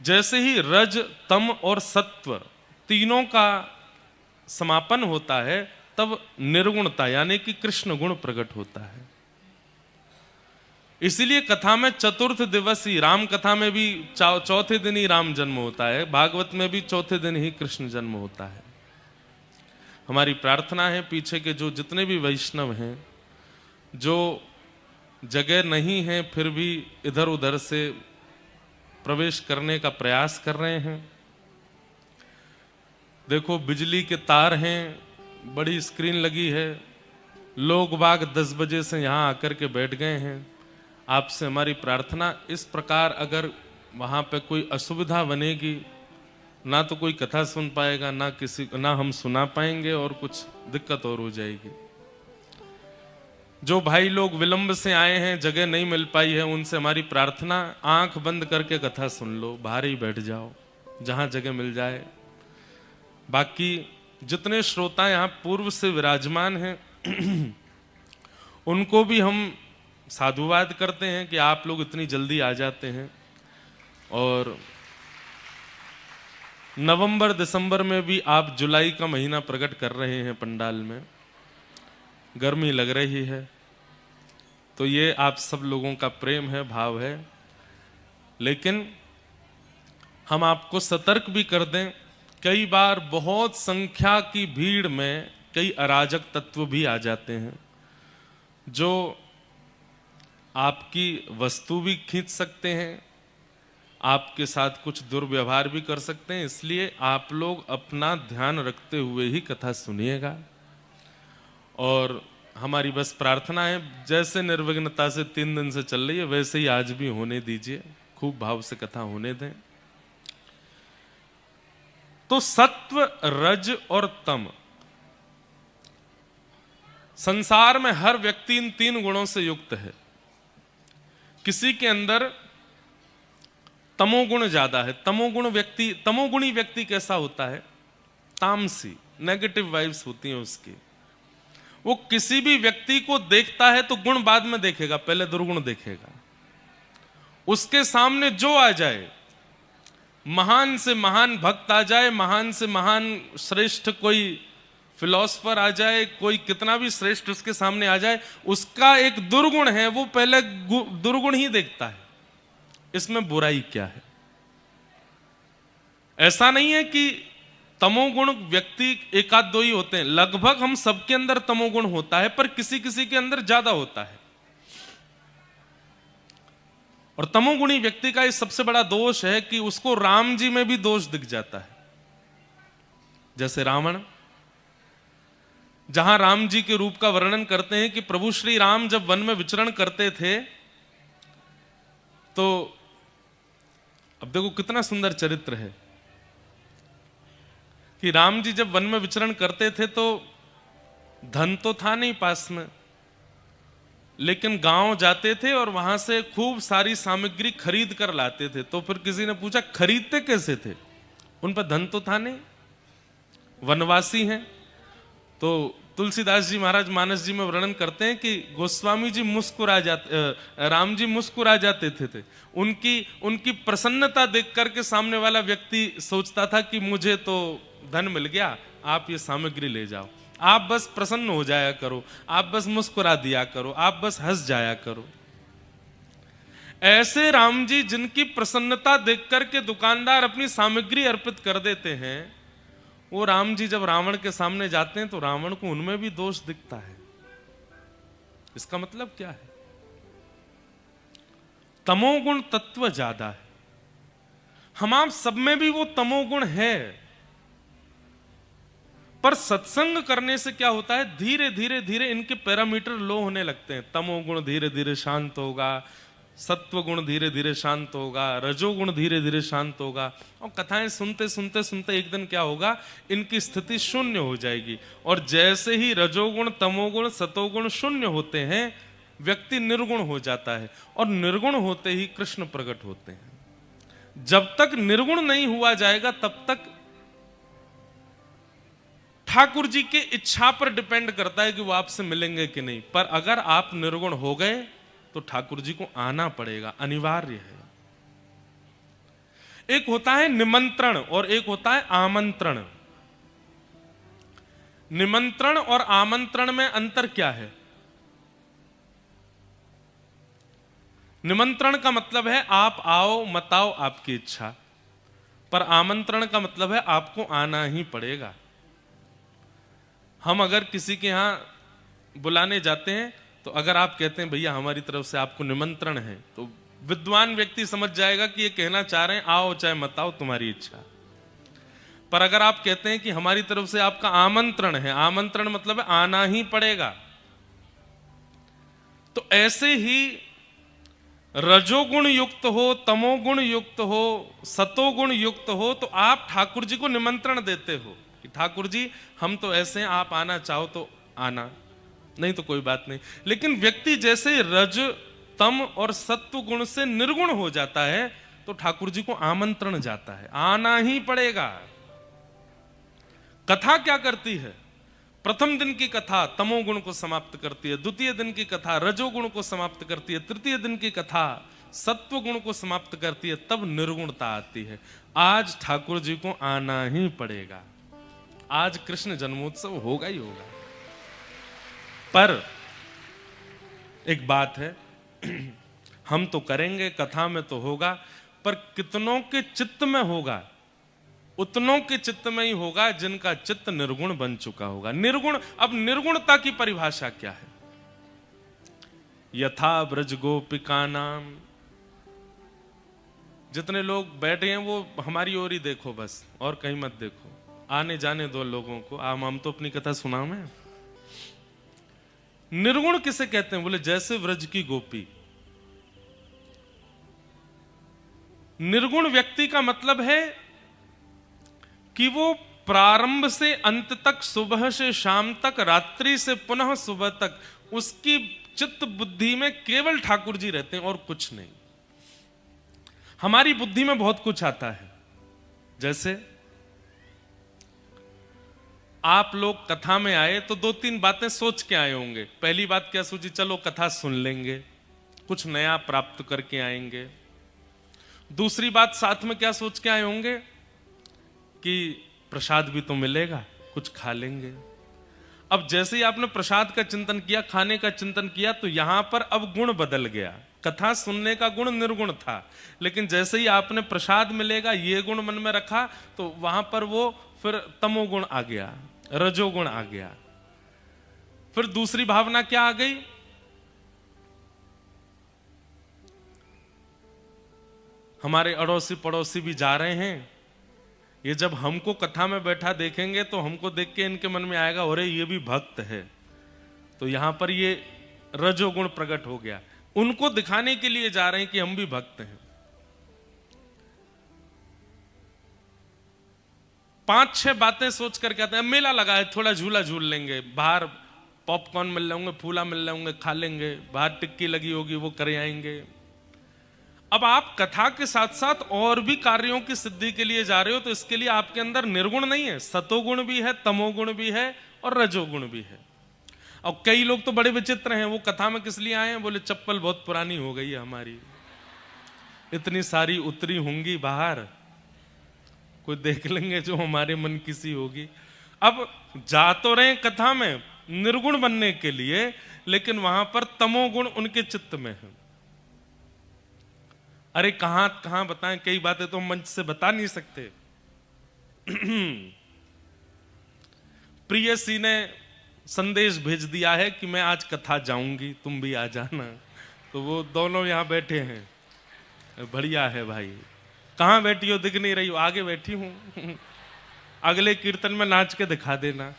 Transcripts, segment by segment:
जैसे ही रज, तम और सत्व तीनों का समापन होता है, तब निर्गुणता यानी कि कृष्ण गुण प्रकट होता है। इसीलिए कथा में चतुर्थ दिवस ही, राम कथा में भी चौथे दिन ही राम जन्म होता है, भागवत में भी चौथे दिन ही कृष्ण जन्म होता है। हमारी प्रार्थना है पीछे के जो जितने भी वैष्णव हैं, जो जगह नहीं है फिर भी इधर उधर से प्रवेश करने का प्रयास कर रहे हैं। देखो बिजली के तार हैं, बड़ी स्क्रीन लगी है, लोग बाग 10 बजे से यहाँ आकर के बैठ गए हैं। आपसे हमारी प्रार्थना, इस प्रकार अगर वहाँ पे कोई असुविधा बनेगी, ना तो कोई कथा सुन पाएगा, ना हम सुना पाएंगे, और कुछ दिक्कत और हो जाएगी। जो भाई लोग विलंब से आए हैं, जगह नहीं मिल पाई है, उनसे हमारी प्रार्थना, आंख बंद करके कथा सुन लो, बाहर ही बैठ जाओ जहां जगह मिल जाए। बाकी जितने श्रोता यहाँ पूर्व से विराजमान हैं उनको भी हम साधुवाद करते हैं कि आप लोग इतनी जल्दी आ जाते हैं। और नवंबर दिसंबर में भी आप जुलाई का महीना प्रकट कर रहे हैं पंडाल में, गर्मी लग रही है, तो ये आप सब लोगों का प्रेम है, भाव है। लेकिन हम आपको सतर्क भी कर दें, कई बार बहुत संख्या की भीड़ में कई अराजक तत्व भी आ जाते हैं जो आपकी वस्तु भी खींच सकते हैं, आपके साथ कुछ दुर्व्यवहार भी कर सकते हैं। इसलिए आप लोग अपना ध्यान रखते हुए ही कथा सुनिएगा। और हमारी बस प्रार्थना है, जैसे निर्विघ्नता से 3 दिन से चल रही है वैसे ही आज भी होने दीजिए, खूब भाव से कथा होने दें। तो सत्व, रज और तम, संसार में हर व्यक्ति इन 3 गुणों से युक्त है। किसी के अंदर तमोगुण ज्यादा है। तमोगुणी व्यक्ति कैसा होता है? तामसी, नेगेटिव वाइब्स होती हैं उसकी। वो किसी भी व्यक्ति को देखता है तो गुण बाद में देखेगा, पहले दुर्गुण देखेगा। उसके सामने जो आ जाए, महान से महान भक्त आ जाए, महान से महान श्रेष्ठ कोई फिलॉसफर आ जाए, कोई कितना भी श्रेष्ठ उसके सामने आ जाए, उसका एक दुर्गुण है, वो पहले दुर्गुण ही देखता है, इसमें बुराई क्या है। ऐसा नहीं है कि तमोगुण व्यक्ति एकाध दो ही होते हैं, लगभग हम सबके अंदर तमोगुण होता है, पर किसी किसी के अंदर ज्यादा होता है। और तमोगुणी व्यक्ति का एक सबसे बड़ा दोष है कि उसको राम जी में भी दोष दिख जाता है। जैसे रावण, जहां राम जी के रूप का वर्णन करते हैं कि प्रभु श्री राम जब वन में विचरण करते थे, तो अब देखो कितना सुंदर चरित्र है कि राम जी जब वन में विचरण करते थे तो धन तो था नहीं पास में, लेकिन गांव जाते थे और वहां से खूब सारी सामग्री खरीद कर लाते थे। तो फिर किसी ने पूछा खरीदते कैसे थे? उन पर धन तो था नहीं, वनवासी हैं। तो तुलसीदास जी महाराज मानस जी में वर्णन करते हैं कि गोस्वामी जी राम जी मुस्कुरा जाते थे। उनकी प्रसन्नता देख करके सामने वाला व्यक्ति सोचता था कि मुझे तो धन मिल गया, आप ये सामग्री ले जाओ, आप बस प्रसन्न हो जाया करो, आप बस मुस्कुरा दिया करो, आप बस हंस जाया करो। ऐसे राम जी जिनकी प्रसन्नता देख करके दुकानदार अपनी सामग्री अर्पित कर देते हैं, वो राम जी जब रावण के सामने जाते हैं तो रावण को उनमें भी दोष दिखता है। इसका मतलब क्या है? तमोगुण तत्व ज्यादा है। हम आप सब में भी वो तमोगुण है, पर सत्संग करने से क्या होता है, धीरे धीरे धीरे इनके पैरामीटर लो होने लगते हैं। तमोगुण धीरे धीरे शांत होगा, सत्व गुण धीरे धीरे शांत होगा, रजोगुण धीरे धीरे शांत होगा, और कथाएं सुनते सुनते सुनते एक दिन क्या होगा, इनकी स्थिति शून्य हो जाएगी। और जैसे ही रजोगुण, तमोगुण, सतोगुण शून्य होते हैं, व्यक्ति निर्गुण हो जाता है, और निर्गुण होते ही कृष्ण प्रकट होते हैं। जब तक निर्गुण नहीं हुआ जाएगा तब तक ठाकुर जी के इच्छा पर डिपेंड करता है कि वो आपसे मिलेंगे कि नहीं। पर अगर आप निर्गुण हो गए तो ठाकुर जी को आना पड़ेगा, अनिवार्य है। एक होता है निमंत्रण और एक होता है आमंत्रण। निमंत्रण और आमंत्रण में अंतर क्या है? निमंत्रण का मतलब है आप आओ मत आओ आपकी इच्छा, पर आमंत्रण का मतलब है आपको आना ही पड़ेगा। हम अगर किसी के यहां बुलाने जाते हैं तो अगर आप कहते हैं भैया हमारी तरफ से आपको निमंत्रण है, तो विद्वान व्यक्ति समझ जाएगा कि ये कहना चाह रहे हैं आओ चाहे मत आओ तुम्हारी इच्छा। पर अगर आप कहते हैं कि हमारी तरफ से आपका आमंत्रण है, आमंत्रण मतलब है आना ही पड़ेगा, तो ऐसे ही रजोगुण युक्त हो, तमोगुण युक्त हो, सतोगुण युक्त हो, तो आप ठाकुर जी को निमंत्रण देते हो कि ठाकुर जी हम तो ऐसे हैं, आप आना चाहो तो आना, नहीं तो कोई बात नहीं। लेकिन व्यक्ति जैसे रज तम और सत्व गुण से निर्गुण हो जाता है तो ठाकुर जी को आमंत्रण जाता है, आना ही पड़ेगा। कथा क्या करती है? प्रथम दिन की कथा तमोगुण को समाप्त करती है, द्वितीय दिन की कथा रजोगुण को समाप्त करती है, तृतीय दिन की कथा सत्व गुण को समाप्त करती है, तब निर्गुणता आती है। आज ठाकुर जी को आना ही पड़ेगा, आज कृष्ण जन्मोत्सव होगा ही होगा। पर एक बात है, हम तो करेंगे, कथा में तो होगा, पर कितनों के चित्त में होगा? उतनों के चित्त में ही होगा जिनका चित्त निर्गुण बन चुका होगा। निर्गुण, अब निर्गुणता की परिभाषा क्या है? यथा ब्रज गोपिका नाम, जितने लोग बैठे हैं वो हमारी ओर ही देखो बस, और कहीं मत देखो, आने जाने दो लोगों को, हम तो अपनी कथा सुनाओ में। निर्गुण किसे कहते हैं? बोले जैसे व्रज की गोपी। निर्गुण व्यक्ति का मतलब है कि वो प्रारंभ से अंत तक, सुबह से शाम तक, रात्रि से पुनः सुबह तक, उसकी चित्त बुद्धि में केवल ठाकुर जी रहते हैं और कुछ नहीं। हमारी बुद्धि में बहुत कुछ आता है, जैसे आप लोग कथा में आए तो दो तीन बातें सोच के आए होंगे। पहली बात क्या सोची? चलो कथा सुन लेंगे, कुछ नया प्राप्त करके आएंगे। दूसरी बात साथ में क्या सोच के आए होंगे कि प्रसाद भी तो मिलेगा, कुछ खा लेंगे। अब जैसे ही आपने प्रसाद का चिंतन किया, खाने का चिंतन किया, तो यहां पर अब गुण बदल गया। कथा सुनने का गुण निर्गुण था, लेकिन जैसे ही आपने प्रसाद मिलेगा ये गुण मन में रखा, तो वहां पर वो फिर तमोगुण आ गया, रजोगुण आ गया। फिर दूसरी भावना क्या आ गई? हमारे अड़ोसी पड़ोसी भी जा रहे हैं, ये जब हमको कथा में बैठा देखेंगे तो हमको देख के इनके मन में आएगा अरे ये भी भक्त है, तो यहां पर ये रजोगुण प्रकट हो गया। उनको दिखाने के लिए जा रहे हैं कि हम भी भक्त हैं। 5-6 बातें सोच कर कहते हैं मेला लगा है, थोड़ा झूला झूल लेंगे, बाहर पॉपकॉर्न मिल रहे होंगे, फूला मिल रहे होंगे, खा लेंगे, बाहर टिक्की लगी होगी वो कर आएंगे। अब आप कथा के साथ साथ और भी कार्यों की सिद्धि के लिए जा रहे हो, तो इसके लिए आपके अंदर निर्गुण नहीं है, सतोगुण भी है, तमोगुण भी है और रजोगुण भी है। और कई लोग तो बड़े विचित्र हैं, वो कथा में किस लिए आए हैं? बोले चप्पल बहुत पुरानी हो गई है हमारी, इतनी सारी उतरी होंगी बाहर, कोई देख लेंगे जो हमारे मन की सी होगी। अब जा तो रहे कथा में निर्गुण बनने के लिए, लेकिन वहां पर तमोगुण उनके चित्त में है। अरे कहां कहां बताएं, कई बातें तो मंच से बता नहीं सकते। प्रियसी ने संदेश भेज दिया है कि मैं आज कथा जाऊंगी, तुम भी आ जाना, तो वो दोनों यहां बैठे हैं। बढ़िया है भाई, कहां बैठी हो? दिख नहीं रही हो? आगे बैठी हूं, अगले कीर्तन में नाच के दिखा देना।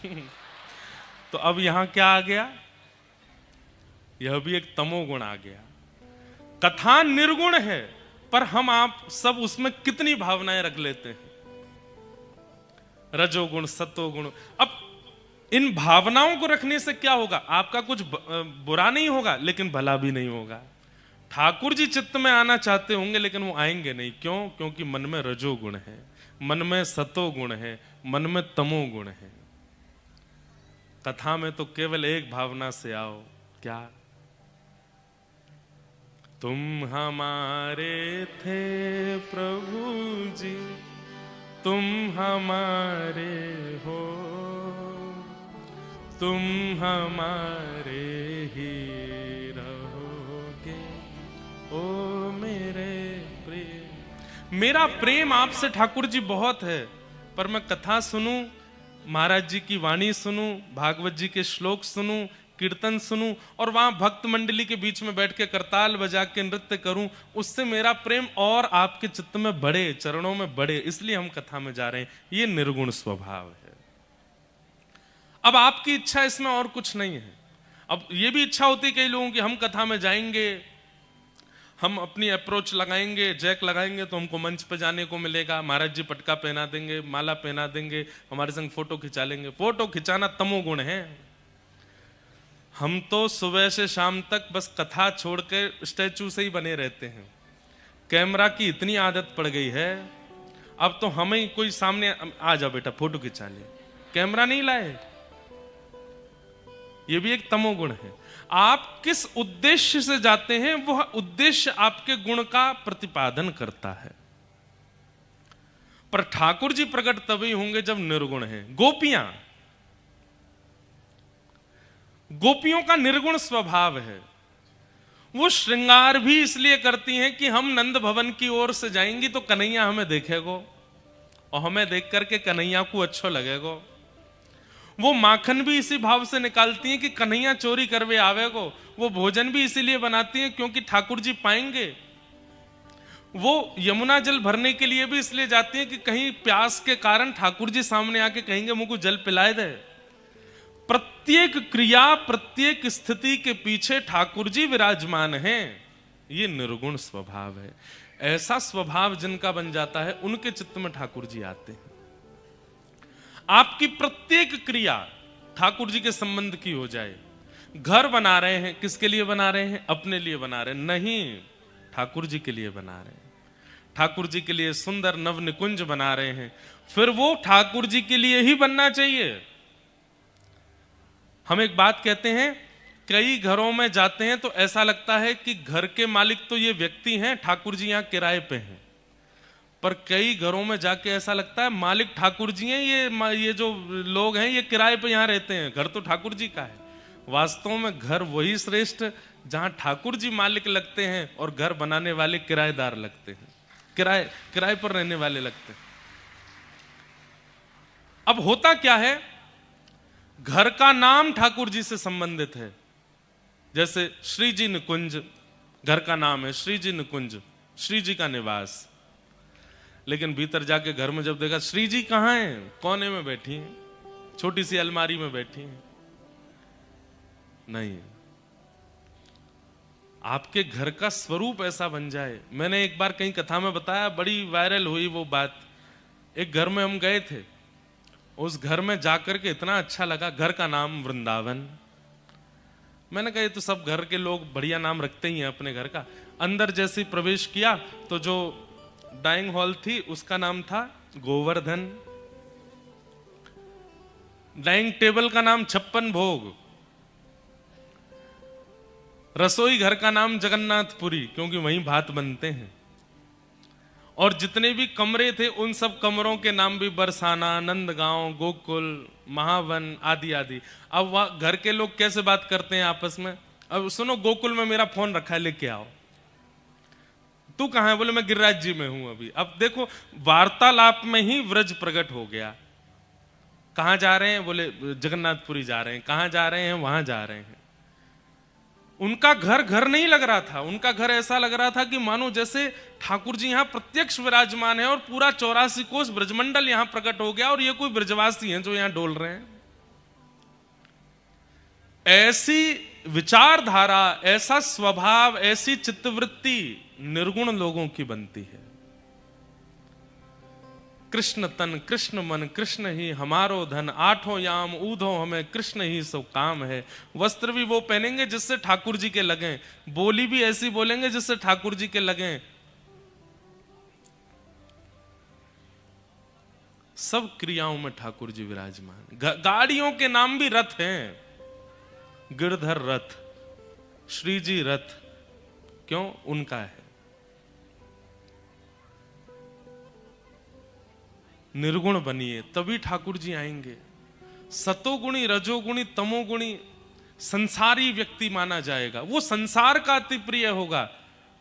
तो अब यहां क्या आ गया? यह भी एक तमोगुण आ गया। कथा निर्गुण है, पर हम आप सब उसमें कितनी भावनाएं रख लेते हैं, रजोगुण सतोगुण। अब इन भावनाओं को रखने से क्या होगा? आपका कुछ बुरा नहीं होगा, लेकिन भला भी नहीं होगा। ठाकुर जी चित्त में आना चाहते होंगे, लेकिन वो आएंगे नहीं। क्यों? क्योंकि मन में रजोगुण है, मन में सतोगुण है, मन में तमोगुण है। कथा में तो केवल एक भावना से आओ, क्या? तुम हमारे थे प्रभु जी, तुम हमारे हो, तुम हमारे ही रहोगे, ओ मेरे प्रेम। मेरा प्रेम आपसे ठाकुर जी बहुत है, पर मैं कथा सुनूं, महाराज जी की वाणी सुनूं, भागवत जी के श्लोक सुनूं, कीर्तन सुनूं और वहां भक्त मंडली के बीच में बैठ के करताल बजा के नृत्य करूं, उससे मेरा प्रेम और आपके चित्त में बढ़े, चरणों में बढ़े, इसलिए हम कथा में जा रहे हैं। ये निर्गुण स्वभाव है। अब आपकी इच्छा इसमें और कुछ नहीं है। अब ये भी इच्छा होती है कई लोगों की, हम कथा में जाएंगे, हम अपनी अप्रोच लगाएंगे, जैक लगाएंगे तो हमको मंच पे जाने को मिलेगा, महाराज जी पटका पहना देंगे, माला पहना देंगे, हमारे संग फोटो खिंचा लेंगे। फोटो खिंचाना तमोगुण है। हम तो सुबह से शाम तक बस कथा छोड़ के स्टैचू से ही बने रहते हैं। कैमरा की इतनी आदत पड़ गई है, अब तो हमें कोई सामने आ जा बेटा फोटो खिंचा ले, कैमरा नहीं लाए। ये भी एक तमोगुण है। आप किस उद्देश्य से जाते हैं, वह उद्देश्य आपके गुण का प्रतिपादन करता है। पर ठाकुर जी प्रकट तभी होंगे जब निर्गुण है। गोपियों का निर्गुण स्वभाव है। वो श्रृंगार भी इसलिए करती हैं कि हम नंद भवन की ओर से जाएंगी तो कन्हैया हमें देखेगो और हमें देख करके कन्हैया को अच्छा लगेगो। वो माखन भी इसी भाव से निकालती हैं कि कन्हैया चोरी करवे आवेगो। वो भोजन भी इसीलिए बनाती हैं क्योंकि ठाकुर जी पाएंगे। वो यमुना जल भरने के लिए भी इसलिए जाती हैं कि कहीं प्यास के कारण ठाकुर जी सामने आके कहेंगे मुझको जल पिलाए दे। प्रत्येक क्रिया, प्रत्येक स्थिति के पीछे ठाकुर जी विराजमान हैं। ये निर्गुण स्वभाव है। ऐसा स्वभाव जिनका बन जाता है उनके चित्त में ठाकुर जी आते हैं। आपकी प्रत्येक क्रिया ठाकुर जी के संबंध की हो जाए। घर बना रहे हैं, किसके लिए बना रहे हैं? अपने लिए बना रहे हैं? नहीं, ठाकुर जी के लिए बना रहे हैं। ठाकुर जी के लिए सुंदर नव निकुंज बना रहे हैं, फिर वो ठाकुर जी के लिए ही बनना चाहिए। हम एक बात कहते हैं, कई घरों में जाते हैं तो ऐसा लगता है कि घर के मालिक तो ये व्यक्ति हैं, ठाकुर जी यहां किराए पे हैं। पर कई घरों में जाके ऐसा लगता है मालिक ठाकुर जी हैं, ये जो लोग हैं ये किराए पे यहां रहते हैं, घर तो ठाकुर जी का है। वास्तव में घर वही श्रेष्ठ जहां ठाकुर जी मालिक लगते हैं और घर बनाने वाले किराएदार लगते हैं, किराए पर रहने वाले लगते हैं। अब होता क्या है, घर का नाम ठाकुर जी से संबंधित है। जैसे श्री जी निकुंज घर का नाम है, श्री जी निकुंज, श्री जी का निवास। लेकिन भीतर जाके घर में जब देखा श्री जी कहां हैं, कोने में बैठी हैं, छोटी सी अलमारी में बैठी हैं। नहीं, आपके घर का स्वरूप ऐसा बन जाए। मैंने एक बार कहीं कथा में बताया, बड़ी वायरल हुई वो बात। एक घर में हम गए थे, उस घर में जाकर के इतना अच्छा लगा। घर का नाम वृंदावन। मैंने कहा ये तो सब घर के लोग बढ़िया नाम रखते ही हैं अपने घर का। अंदर जैसे प्रवेश किया तो जो डाइनिंग हॉल थी उसका नाम था गोवर्धन, डाइनिंग टेबल का नाम 56 भोग, रसोई घर का नाम जगन्नाथपुरी क्योंकि वहीं भात बनते हैं, और जितने भी कमरे थे उन सब कमरों के नाम भी बरसाना, नंदगांव, गोकुल, महावन आदि आदि। अब वह घर के लोग कैसे बात करते हैं आपस में, अब सुनो गोकुल में मेरा फोन रखा है लेके आओ। तू कहां है? बोले मैं गिरिराज जी में हूं अभी। अब देखो वार्तालाप में ही व्रज प्रकट हो गया। कहां जा रहे हैं? बोले जगन्नाथपुरी जा रहे हैं। कहां जा रहे हैं? वहां जा रहे हैं। उनका घर घर नहीं लग रहा था, उनका घर ऐसा लग रहा था कि मानो जैसे ठाकुर जी यहां प्रत्यक्ष विराजमान है और पूरा 84 कोस ब्रजमंडल यहां प्रकट हो गया और ये कोई ब्रजवासी हैं जो यहां डोल रहे हैं। ऐसी विचारधारा, ऐसा स्वभाव, ऐसी चित्तवृत्ति निर्गुण लोगों की बनती है। कृष्ण तन कृष्ण मन कृष्ण ही हमारो धन, आठों याम ऊधो हमें कृष्ण ही सो काम है। वस्त्र भी वो पहनेंगे जिससे ठाकुर जी के लगें, बोली भी ऐसी बोलेंगे जिससे ठाकुर जी के लगें। सब क्रियाओं में ठाकुर जी विराजमान। गाड़ियों के नाम भी रथ हैं, गिरधर रथ, श्री जी रथ, क्यों? उनका है। निर्गुण बनिए तभी ठाकुर जी आएंगे। सतोगुणी, रजोगुणी, तमोगुणी संसारी व्यक्ति माना जाएगा, वो संसार का अति प्रिय होगा,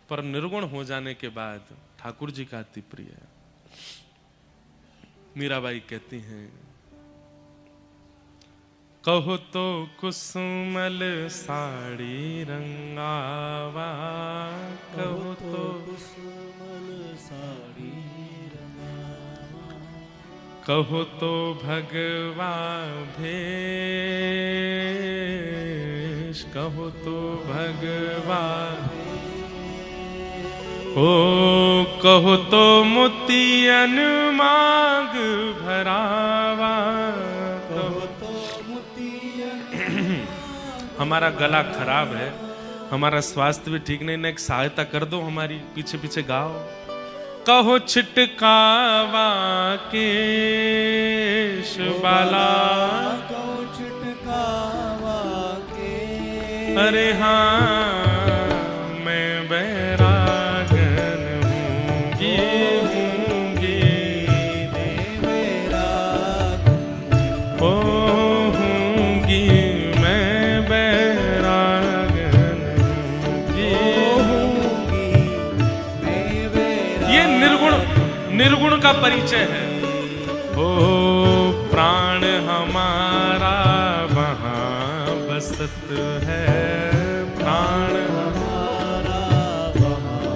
पर निर्गुण हो जाने के बाद ठाकुर जी का अति प्रिय है। मीराबाई कहती हैं, कहो तो कुसुमल साड़ी रंगावा, कहो तो कुसुमल साड़ी रंगावा, कहो तो भगवा भेष, कहो तो भगवा, ओ कहो तो मोतियन मांग भरावा, कहो तो मोतियन। हमारा गला खराब है, हमारा स्वास्थ्य भी ठीक नहीं, एक सहायता कर दो हमारी, पीछे पीछे गाओ। कहो छिटकावा केश बाला, कहो छिटकावा केश, अरे हाँ मैं बैरागन हूँगी, हूँगी बैरागन, ओ हूँगी मैं बैरागन हूँगी, ये निर्गुण का परिचय है। ओ प्राण हमारा वहाँ बसत है, प्राण हमारा वहाँ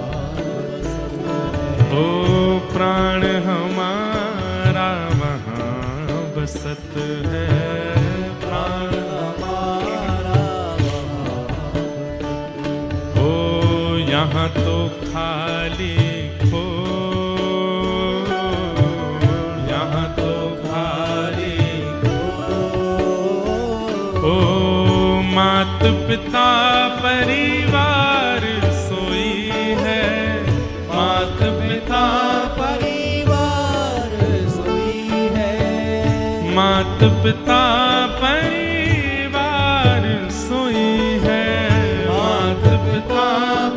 बसत है, ओ प्राण हमारा वहाँ बसत है, प्राण हमारा वहाँ, ओ यहाँ तो खाली मात पिता परिवार सोई है, मात पिता परिवार सोई है, मात पिता परिवार सोई है, मात पिता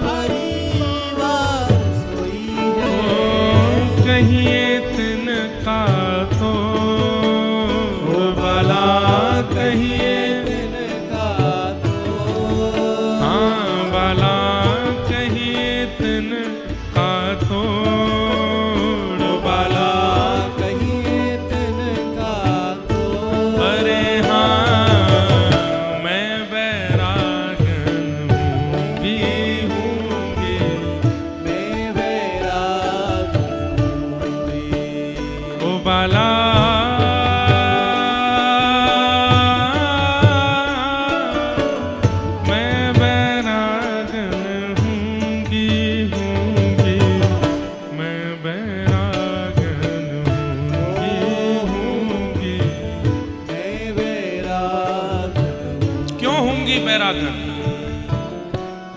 परिवार सोई है, कहिए तिनका तो भला, कहिए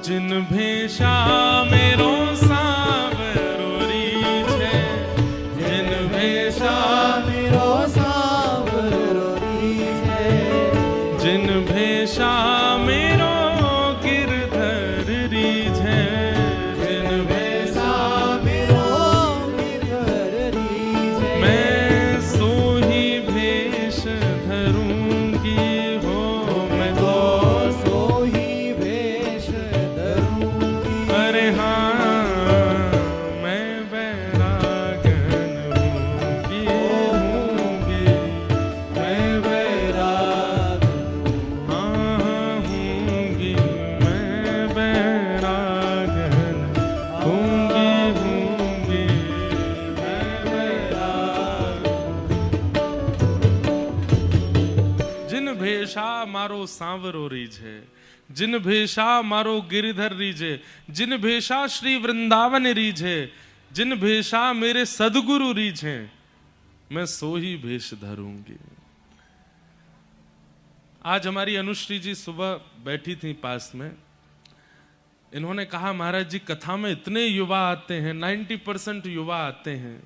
जिन भेषा मेरो सांवरो रीछ है, जिन भेषा मेरो सांवरो रीछ है, जिन भेषा मेरो गिरधर रीछ है, जिन भेषा मेरो गिरधर रीछ है, मैं सोही भेष धरूंगी, हो मैं तो मारो सांवरो रीझे, जिन भेषा मारो गिरिधर रीझे, जिन भेषा श्री वृंदावन रीझे, जिन भेषा मेरे सदगुरु रीझे, मैं सो ही भेष धरूंगी। आज हमारी अनुश्री जी सुबह बैठी थी पास में, इन्होंने कहा महाराज जी कथा में इतने युवा आते हैं, 90% युवा आते हैं,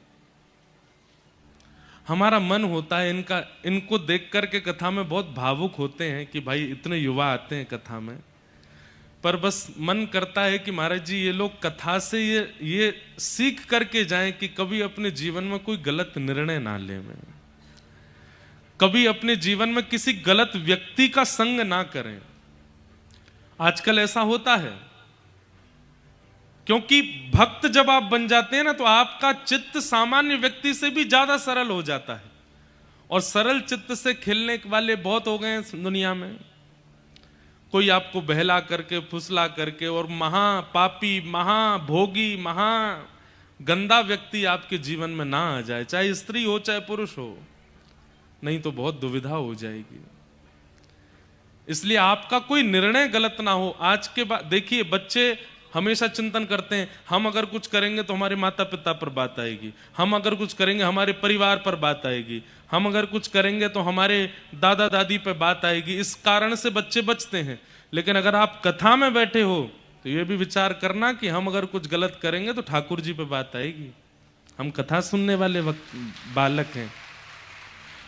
हमारा मन होता है इनको देख करके कथा में बहुत भावुक होते हैं कि भाई इतने युवा आते हैं कथा में, पर बस मन करता है कि महाराज जी ये लोग कथा से ये सीख करके जाएं कि कभी अपने जीवन में कोई गलत निर्णय ना ले, में कभी अपने जीवन में किसी गलत व्यक्ति का संग ना करें। आजकल ऐसा होता है, क्योंकि भक्त जब आप बन जाते हैं ना तो आपका चित्त सामान्य व्यक्ति से भी ज्यादा सरल हो जाता है, और सरल चित्त से खेलने वाले बहुत हो गए हैं दुनिया में। कोई आपको बहला करके फुसला करके और महापापी, महाभोगी, महा गंदा व्यक्ति आपके जीवन में ना आ जाए, चाहे स्त्री हो चाहे पुरुष हो, नहीं तो बहुत दुविधा हो जाएगी। इसलिए आपका कोई निर्णय गलत ना हो। आज के बाद देखिए, बच्चे हमेशा चिंतन करते हैं हम अगर कुछ करेंगे तो हमारे माता पिता पर बात आएगी, हम अगर कुछ करेंगे हमारे परिवार पर बात आएगी, हम अगर कुछ करेंगे तो हमारे दादा दादी पर बात आएगी। इस कारण से बच्चे बचते हैं। लेकिन अगर आप कथा में बैठे हो तो ये भी विचार करना कि हम अगर कुछ गलत करेंगे तो ठाकुर जी पे बात आएगी। हम कथा सुनने वाले बालक हैं।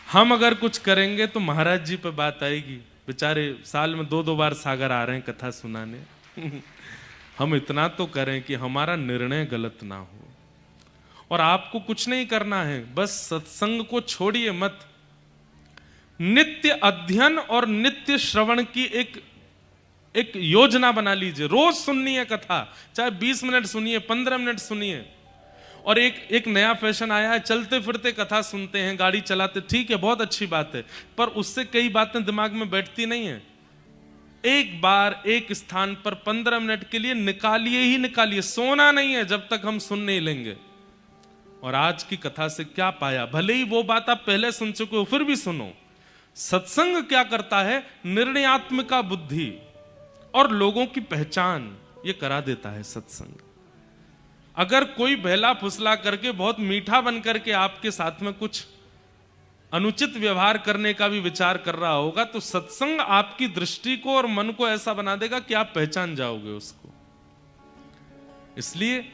हम अगर कुछ करेंगे तो महाराज जी पे बात आएगी। बेचारे साल में 2-2 बार सागर आ रहे हैं कथा सुनाने। हम इतना तो करें कि हमारा निर्णय गलत ना हो। और आपको कुछ नहीं करना है, बस सत्संग को छोड़िए मत। नित्य अध्ययन और नित्य श्रवण की एक योजना बना लीजिए। रोज सुननी है कथा, चाहे 20 मिनट सुनिए, 15 मिनट सुनिए। और एक नया फैशन आया है, चलते फिरते कथा सुनते हैं, गाड़ी चलाते, ठीक है, बहुत अच्छी बात है, पर उससे कई बातें दिमाग में बैठती नहीं है। एक बार एक स्थान पर 15 मिनट के लिए निकालिए ही निकालिए, सोना नहीं है जब तक हम सुन नहीं लेंगे। और आज की कथा से क्या पाया? भले ही वो बात आप पहले सुन चुके हो, फिर भी सुनो। सत्संग क्या करता है? निर्णयात्मिका बुद्धि और लोगों की पहचान ये करा देता है सत्संग। अगर कोई बहला फुसला करके बहुत मीठा बन करके आपके साथ में कुछ अनुचित व्यवहार करने का भी विचार कर रहा होगा, तो सत्संग आपकी दृष्टि को और मन को ऐसा बना देगा कि आप पहचान जाओगे उसको। इसलिए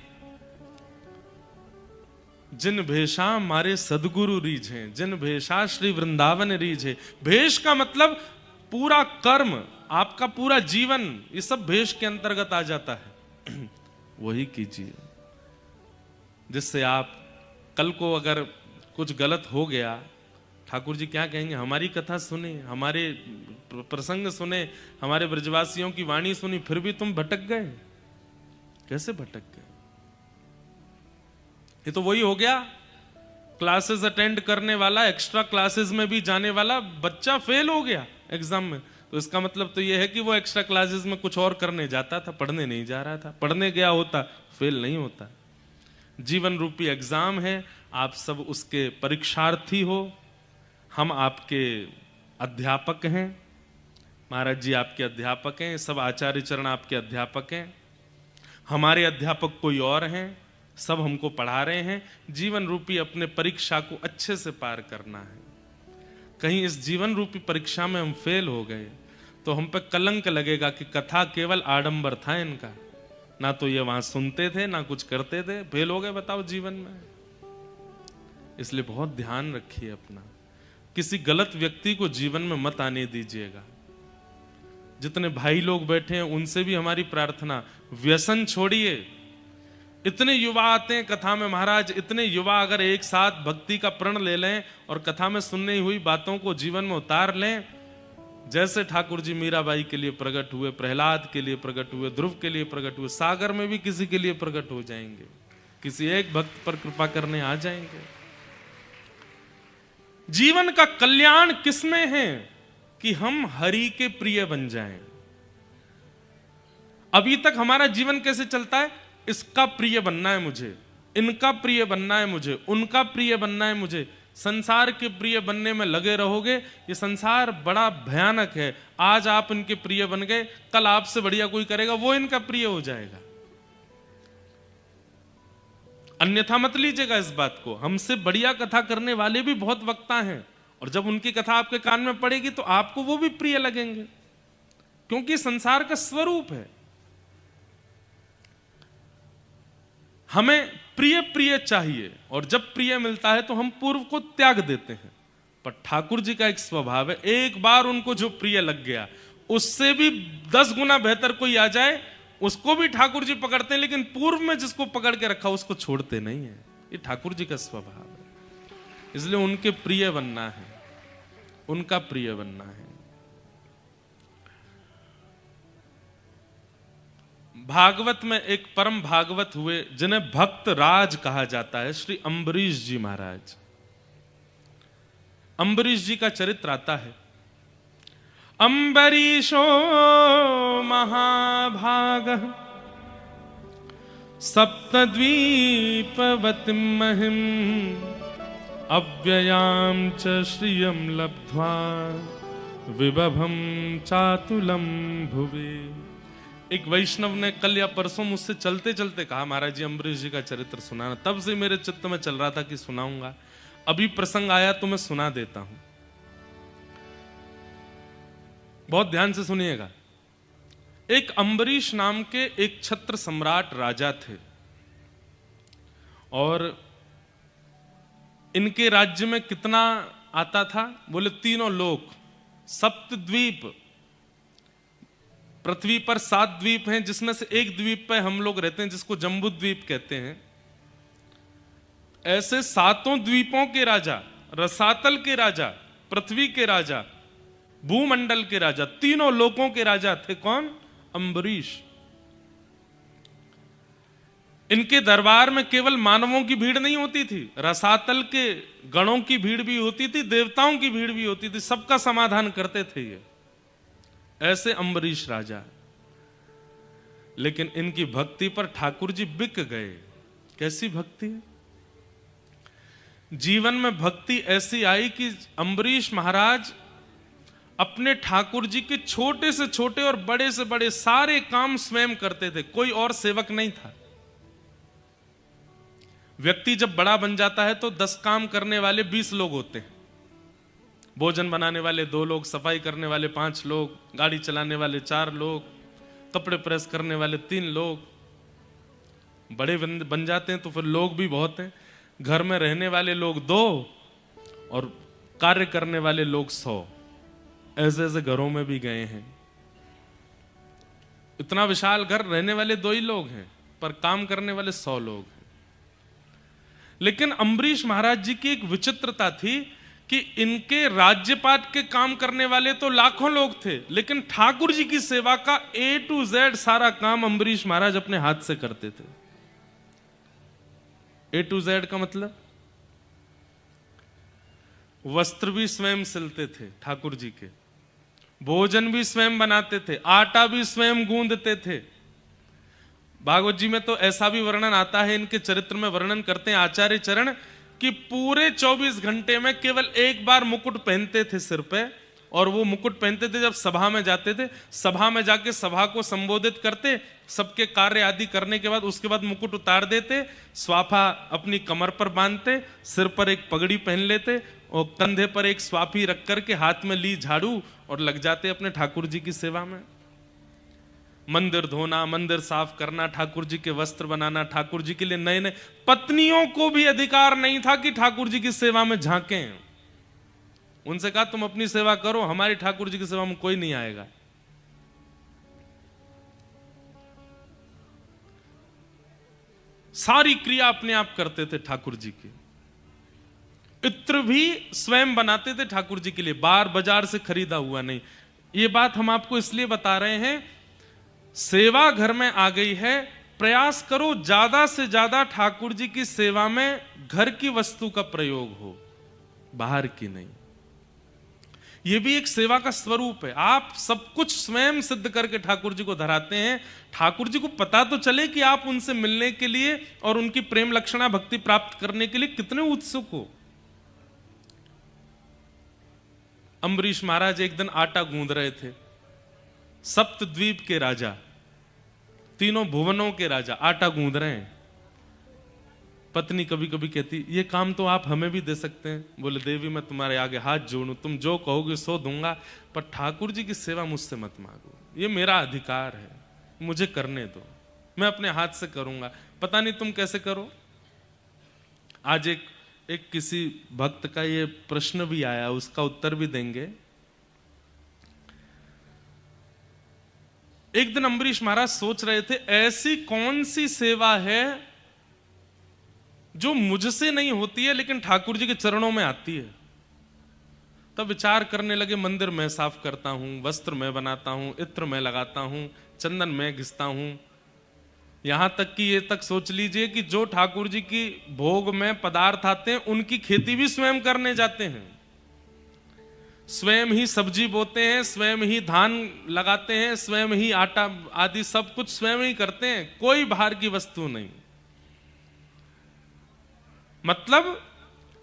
जिन भेषा मारे सदगुरु रीझे, जिन भेषा श्री वृंदावन रीझे। भेष का मतलब पूरा कर्म, आपका पूरा जीवन, ये सब भेष के अंतर्गत आ जाता है। वही कीजिए जिससे आप कल को अगर कुछ गलत हो गया, ठाकुर जी क्या कहेंगे? हमारी कथा सुने, हमारे प्रसंग सुने, हमारे ब्रजवासियों की वाणी सुनी, फिर भी तुम भटक गए। कैसे भटक गए? ये तो वही हो गया, क्लासेस अटेंड करने वाला, एक्स्ट्रा क्लासेस में भी जाने वाला बच्चा फेल हो गया एग्जाम में। तो इसका मतलब तो ये है कि वो एक्स्ट्रा क्लासेस में कुछ और करने जाता था, पढ़ने नहीं जा रहा था। पढ़ने गया होता फेल नहीं होता। जीवन रूपी एग्जाम है, आप सब उसके परीक्षार्थी हो। हम आपके अध्यापक हैं, महाराज जी आपके अध्यापक हैं, सब आचार्य चरण आपके अध्यापक हैं। हमारे अध्यापक कोई और हैं, सब हमको पढ़ा रहे हैं। जीवन रूपी अपने परीक्षा को अच्छे से पार करना है। कहीं इस जीवन रूपी परीक्षा में हम फेल हो गए तो हम पे कलंक लगेगा कि कथा केवल आडंबर था इनका, ना तो ये वहां सुनते थे ना कुछ करते थे, फेल हो गए बताओ जीवन में। इसलिए बहुत ध्यान रखिए अपना, किसी गलत व्यक्ति को जीवन में मत आने दीजिएगा। जितने भाई लोग बैठे हैं उनसे भी हमारी प्रार्थना, व्यसन छोड़िए। इतने युवा आते हैं कथा में महाराज, इतने युवा अगर एक साथ भक्ति का प्रण ले लें और कथा में सुनने हुई बातों को जीवन में उतार लें, जैसे ठाकुर जी मीराबाई के लिए प्रकट हुए, प्रहलाद के लिए प्रकट हुए, ध्रुव के लिए प्रकट हुए, सागर में भी किसी के लिए प्रकट हो जाएंगे, किसी एक भक्त पर कृपा करने आ जाएंगे। जीवन का कल्याण किसमें है? कि हम हरि के प्रिय बन जाएं। अभी तक हमारा जीवन कैसे चलता है? इसका प्रिय बनना है मुझे, इनका प्रिय बनना है मुझे, उनका प्रिय बनना है मुझे। संसार के प्रिय बनने में लगे रहोगे, ये संसार बड़ा भयानक है। आज आप इनके प्रिय बन गए, कल आपसे बढ़िया कोई करेगा वो इनका प्रिय हो जाएगा। अन्यथा मत लीजिएगा इस बात को। हमसे बढ़िया कथा करने वाले भी बहुत वक्ता हैं, और जब उनकी कथा आपके कान में पड़ेगी तो आपको वो भी प्रिय लगेंगे, क्योंकि संसार का स्वरूप है। हमें प्रिय प्रिय चाहिए, और जब प्रिय मिलता है तो हम पूर्व को त्याग देते हैं। पर ठाकुर जी का एक स्वभाव है, एक बार उनको जो प्रिय लग गया उससे भी 10 गुना बेहतर कोई आ जाए उसको भी ठाकुर जी पकड़ते हैं, लेकिन पूर्व में जिसको पकड़ के रखा उसको छोड़ते नहीं है। ये ठाकुर जी का स्वभाव है। इसलिए उनके प्रिय बनना है, उनका प्रिय बनना है। भागवत में एक परम भागवत हुए जिन्हें भक्त राज कहा जाता है, श्री अम्बरीश जी महाराज। अम्बरीश जी का चरित्र आता है। अम्बरीशो महाभागः सप्तद्वीपवतिं महिं अव्ययां च श्रियं लब्ध्वा विभवं चातुलं भुवि। एक वैष्णव ने कल या परसों मुझसे चलते चलते कहा, महाराज जी अम्बरीश जी का चरित्र सुनाना। तब से मेरे चित्त में चल रहा था कि सुनाऊंगा, अभी प्रसंग आया तो मैं सुना देता हूं। बहुत ध्यान से सुनिएगा। एक अम्बरीश नाम के एक छत्र सम्राट राजा थे, और इनके राज्य में कितना आता था? बोले 3 लोक, सप्तद्वीप। पृथ्वी पर 7 द्वीप हैं, जिसमें से एक द्वीप पे हम लोग रहते हैं जिसको जम्बू द्वीप कहते हैं। ऐसे 7 द्वीपों के राजा, रसातल के राजा, पृथ्वी के राजा, भूमंडल के राजा, 3 लोकों के राजा थे। कौन? अम्बरीश। इनके दरबार में केवल मानवों की भीड़ नहीं होती थी, रसातल के गणों की भीड़ भी होती थी, देवताओं की भीड़ भी होती थी, सबका समाधान करते थे ये। ऐसे अम्बरीश राजा। लेकिन इनकी भक्ति पर ठाकुर जी बिक गए। कैसी भक्ति है? जीवन में भक्ति ऐसी आई कि अम्बरीश महाराज अपने ठाकुर जी के छोटे से छोटे और बड़े से बड़े सारे काम स्वयं करते थे, कोई और सेवक नहीं था। व्यक्ति जब बड़ा बन जाता है तो 10 काम करने वाले 20 लोग होते हैं। भोजन बनाने वाले 2 लोग, सफाई करने वाले 5 लोग, गाड़ी चलाने वाले 4 लोग, कपड़े प्रेस करने वाले 3 लोग। बड़े बन जाते हैं तो फिर लोग भी बहुत हैं। घर में रहने वाले लोग 2 और कार्य करने वाले लोग 100। ऐसे ऐसे घरों में भी गए हैं। इतना विशाल घर, रहने वाले 2 ही लोग हैं पर काम करने वाले 100 लोग हैं। लेकिन अम्बरीश महाराज जी की एक विचित्रता थी कि इनके राज्यपाट के काम करने वाले तो लाखों लोग थे, लेकिन ठाकुर जी की सेवा का A to Z सारा काम अम्बरीश महाराज अपने हाथ से करते थे। A to Z का मतलब, वस्त्र भी स्वयं सिलते थे ठाकुर जी के, भोजन भी स्वयं बनाते थे, आटा भी स्वयं गूंदते थे। भागवत जी में तो ऐसा भी वर्णन आता है, इनके चरित्र में वर्णन करते हैं आचार्य चरण कि पूरे 24 घंटे में केवल एक बार मुकुट पहनते थे सिर पे, और वो मुकुट पहनते थे जब सभा में जाते थे। सभा में जाके सभा को संबोधित करते, सबके कार्य आदि करने के बाद उसके बाद मुकुट उतार देते, स्वाफा अपनी कमर पर बांधते, सिर पर एक पगड़ी पहन लेते और कंधे पर एक स्वाफी रख करके हाथ में ली झाड़ू और लग जाते अपने ठाकुर जी की सेवा में। मंदिर धोना, मंदिर साफ करना, ठाकुर जी के वस्त्र बनाना, ठाकुर जी के लिए नए नए। पत्नियों को भी अधिकार नहीं था कि ठाकुर जी की सेवा में झांकें। उनसे कहा तुम अपनी सेवा करो, हमारी ठाकुर जी की सेवा में कोई नहीं आएगा। सारी क्रिया अपने आप करते थे ठाकुर जी की। इत्र भी स्वयं बनाते थे ठाकुर जी के लिए, बाजार से खरीदा हुआ नहीं। ये बात हम आपको इसलिए बता रहे हैं, सेवा घर में आ गई है, प्रयास करो ज्यादा से ज्यादा ठाकुर जी की सेवा में घर की वस्तु का प्रयोग हो, बाहर की नहीं। यह भी एक सेवा का स्वरूप है। आप सब कुछ स्वयं सिद्ध करके ठाकुर जी को धराते हैं। ठाकुर जी को पता तो चले कि आप उनसे मिलने के लिए और उनकी प्रेम लक्षणा भक्ति प्राप्त करने के लिए कितने उत्सुक हो। अम्बरीश महाराज एक दिन आटा गूंद रहे थे। सप्तद्वीप के राजा, 3 भुवनों के राजा आटा गूंद रहे हैं। पत्नी कभी कभी कहती ये काम तो आप हमें भी दे सकते हैं। बोले देवी मैं तुम्हारे आगे हाथ जोड़ूं, तुम जो कहोगे सो दूंगा, पर ठाकुर जी की सेवा मुझसे मत मांगो, ये मेरा अधिकार है, मुझे करने दो, मैं अपने हाथ से करूंगा। पता नहीं तुम कैसे करो। आज एक किसी भक्त का ये प्रश्न भी आया, उसका उत्तर भी देंगे। एक दिन अम्बरीश महाराज सोच रहे थे ऐसी कौन सी सेवा है जो मुझसे नहीं होती है लेकिन ठाकुर जी के चरणों में आती है। तब विचार करने लगे, मंदिर मैं साफ करता हूं, वस्त्र मैं बनाता हूं, इत्र मैं लगाता हूं, चंदन मैं घिसता हूं, यहां तक कि ये तक सोच लीजिए कि जो ठाकुर जी की भोग में पदार्थ आते हैं उनकी खेती भी स्वयं करने जाते हैं, स्वयं ही सब्जी बोते हैं, स्वयं ही धान लगाते हैं, स्वयं ही आटा आदि सब कुछ स्वयं ही करते हैं, कोई बाहर की वस्तु नहीं। मतलब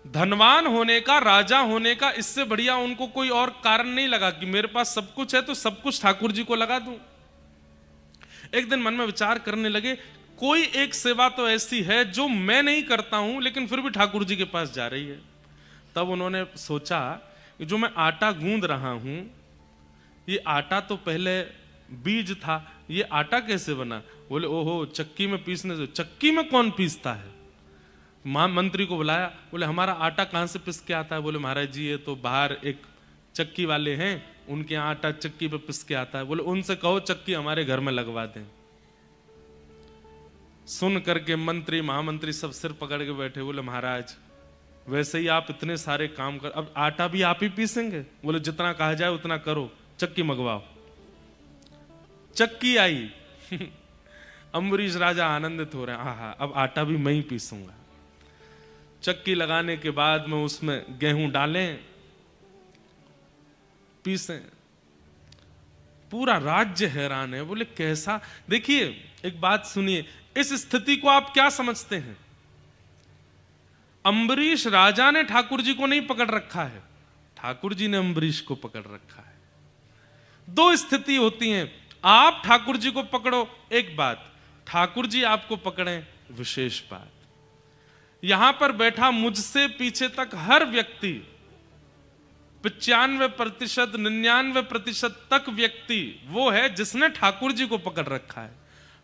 धनवान होने का, राजा होने का इससे बढ़िया उनको कोई और कारण नहीं लगा कि मेरे पास सब कुछ है तो सब कुछ ठाकुर जी को लगा दूं। एक दिन मन में विचार करने लगे, कोई एक सेवा तो ऐसी है जो मैं नहीं करता हूं लेकिन फिर भी ठाकुर जी के पास जा रही है। तब उन्होंने सोचा कि जो मैं आटा गूंद रहा हूं, ये आटा तो पहले बीज था, ये आटा कैसे बना? बोले ओहो, चक्की में पीसने से। चक्की में कौन पीसता है? मंत्री को बुलाया, बोले हमारा आटा कहां से पिस के आता है? बोले महाराज जी ये तो बाहर एक चक्की वाले हैं, उनके यहाँ आटा चक्की पे पिस के आता है। बोले उनसे कहो चक्की हमारे घर में लगवा दें। सुन करके मंत्री महामंत्री सब सिर पकड़ के बैठे। बोले महाराज वैसे ही आप इतने सारे काम कर, अब आटा भी आप ही पीसेंगे? बोले जितना कहा जाए उतना करो, चक्की मंगवाओ। चक्की आई अम्बरीश राजा आनंदित हो रहे हैं, आहा अब आटा भी मैं ही पीसूंगा। चक्की लगाने के बाद में उसमें गेहूं डालें, पीसें। पूरा राज्य हैरान है। बोले कैसा? देखिए एक बात सुनिए, इस स्थिति को आप क्या समझते हैं? अम्बरीश राजा ने ठाकुर जी को नहीं पकड़ रखा है, ठाकुर जी ने अम्बरीश को पकड़ रखा है। दो स्थिति होती हैं, आप ठाकुर जी को पकड़ो एक बात, ठाकुर जी आपको पकड़ें विशेष बात। यहां पर बैठा मुझसे पीछे तक हर व्यक्ति 95%, 99% तक व्यक्ति वो है जिसने ठाकुर जी को पकड़ रखा है।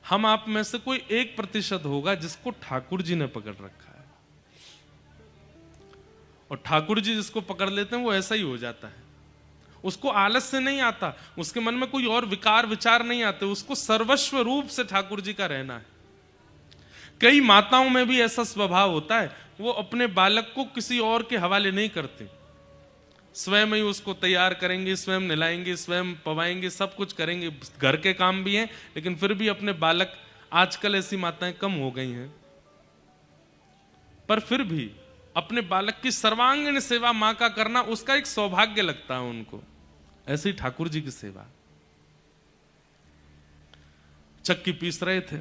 हम आप में से कोई 1% होगा जिसको ठाकुर जी ने पकड़ रखा है। और ठाकुर जी जिसको पकड़ लेते हैं वो ऐसा ही हो जाता है। उसको आलस से नहीं आता, उसके मन में कोई और विकार विचार नहीं आते, उसको सर्वस्व रूप से ठाकुर जी का रहना है। कई माताओं में भी ऐसा स्वभाव होता है, वो अपने बालक को किसी और के हवाले नहीं करते, स्वयं ही उसको तैयार करेंगे, स्वयं नहलाएंगे, स्वयं पवाएंगे, सब कुछ करेंगे, घर के काम भी हैं, लेकिन फिर भी अपने बालक, आजकल ऐसी माताएं कम हो गई हैं, पर फिर भी अपने बालक की सर्वांगीण सेवा मां का करना उसका एक सौभाग्य लगता है उनको। ऐसे ही ठाकुर जी की सेवा। चक्की पीस रहे थे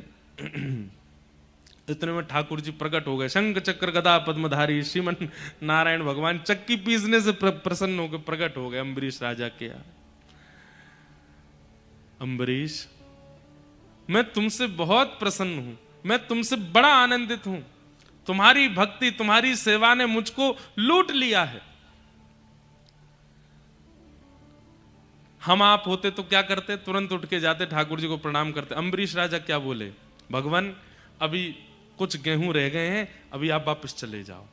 इतने में ठाकुर जी प्रकट हो गए, शंख चक्र गदा पद्मधारी श्रीमन नारायण भगवान चक्की पीसने से प्रसन्न होकर प्रकट हो गए अम्बरीश राजा के यहाँ। अम्बरीश मैं तुमसे बहुत प्रसन्न हूं, मैं तुमसे बड़ा आनंदित हूं, तुम्हारी भक्ति तुम्हारी सेवा ने मुझको लूट लिया है। हम आप होते तो क्या करते? तुरंत उठ के जाते ठाकुर जी को प्रणाम करते। अम्बरीश राजा क्या बोले? भगवान अभी कुछ गेहूं रह गए हैं, अभी आप वापस चले जाओ,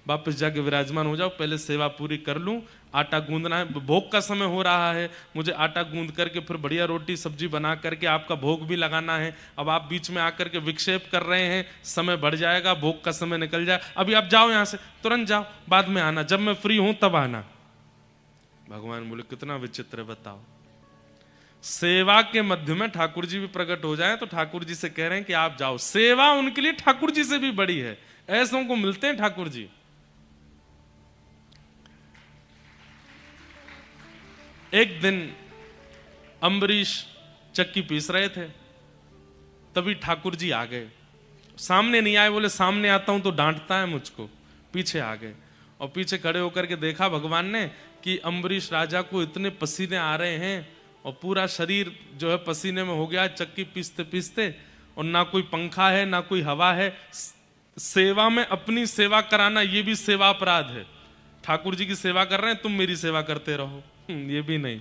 वापस जाके विराजमान हो जाओ, पहले सेवा पूरी कर लूं, आटा गूंदना है, भोग का समय हो रहा है, मुझे आटा गूंद करके फिर बढ़िया रोटी सब्जी बना करके आपका भोग भी लगाना है। अब आप बीच में आकर के विक्षेप कर रहे हैं, समय बढ़ जाएगा, भोग का समय निकल जाए, अभी आप जाओ यहां से, तुरंत जाओ, बाद में आना, जब मैं फ्री हूं तब आना। भगवान बोले कितना विचित्र है, बताओ। सेवा के मध्य में ठाकुर जी भी प्रकट हो जाए तो ठाकुर जी से कह रहे हैं कि आप जाओ। सेवा उनके लिए ठाकुर जी से भी बड़ी है, ऐसों को मिलते हैं ठाकुर जी। एक दिन अम्बरीश चक्की पीस रहे थे, तभी ठाकुर जी आ गए। सामने नहीं आए, बोले सामने आता हूं तो डांटता है मुझको, पीछे आ गए और पीछे खड़े होकर के देखा भगवान ने कि अम्बरीश राजा को इतने पसीने आ रहे हैं और पूरा शरीर जो है पसीने में हो गया चक्की पीसते पीसते, और ना कोई पंखा है ना कोई हवा है। सेवा में अपनी सेवा कराना ये भी सेवा अपराध है। ठाकुर जी की सेवा कर रहे हैं, तुम मेरी सेवा करते रहो, ये भी नहीं।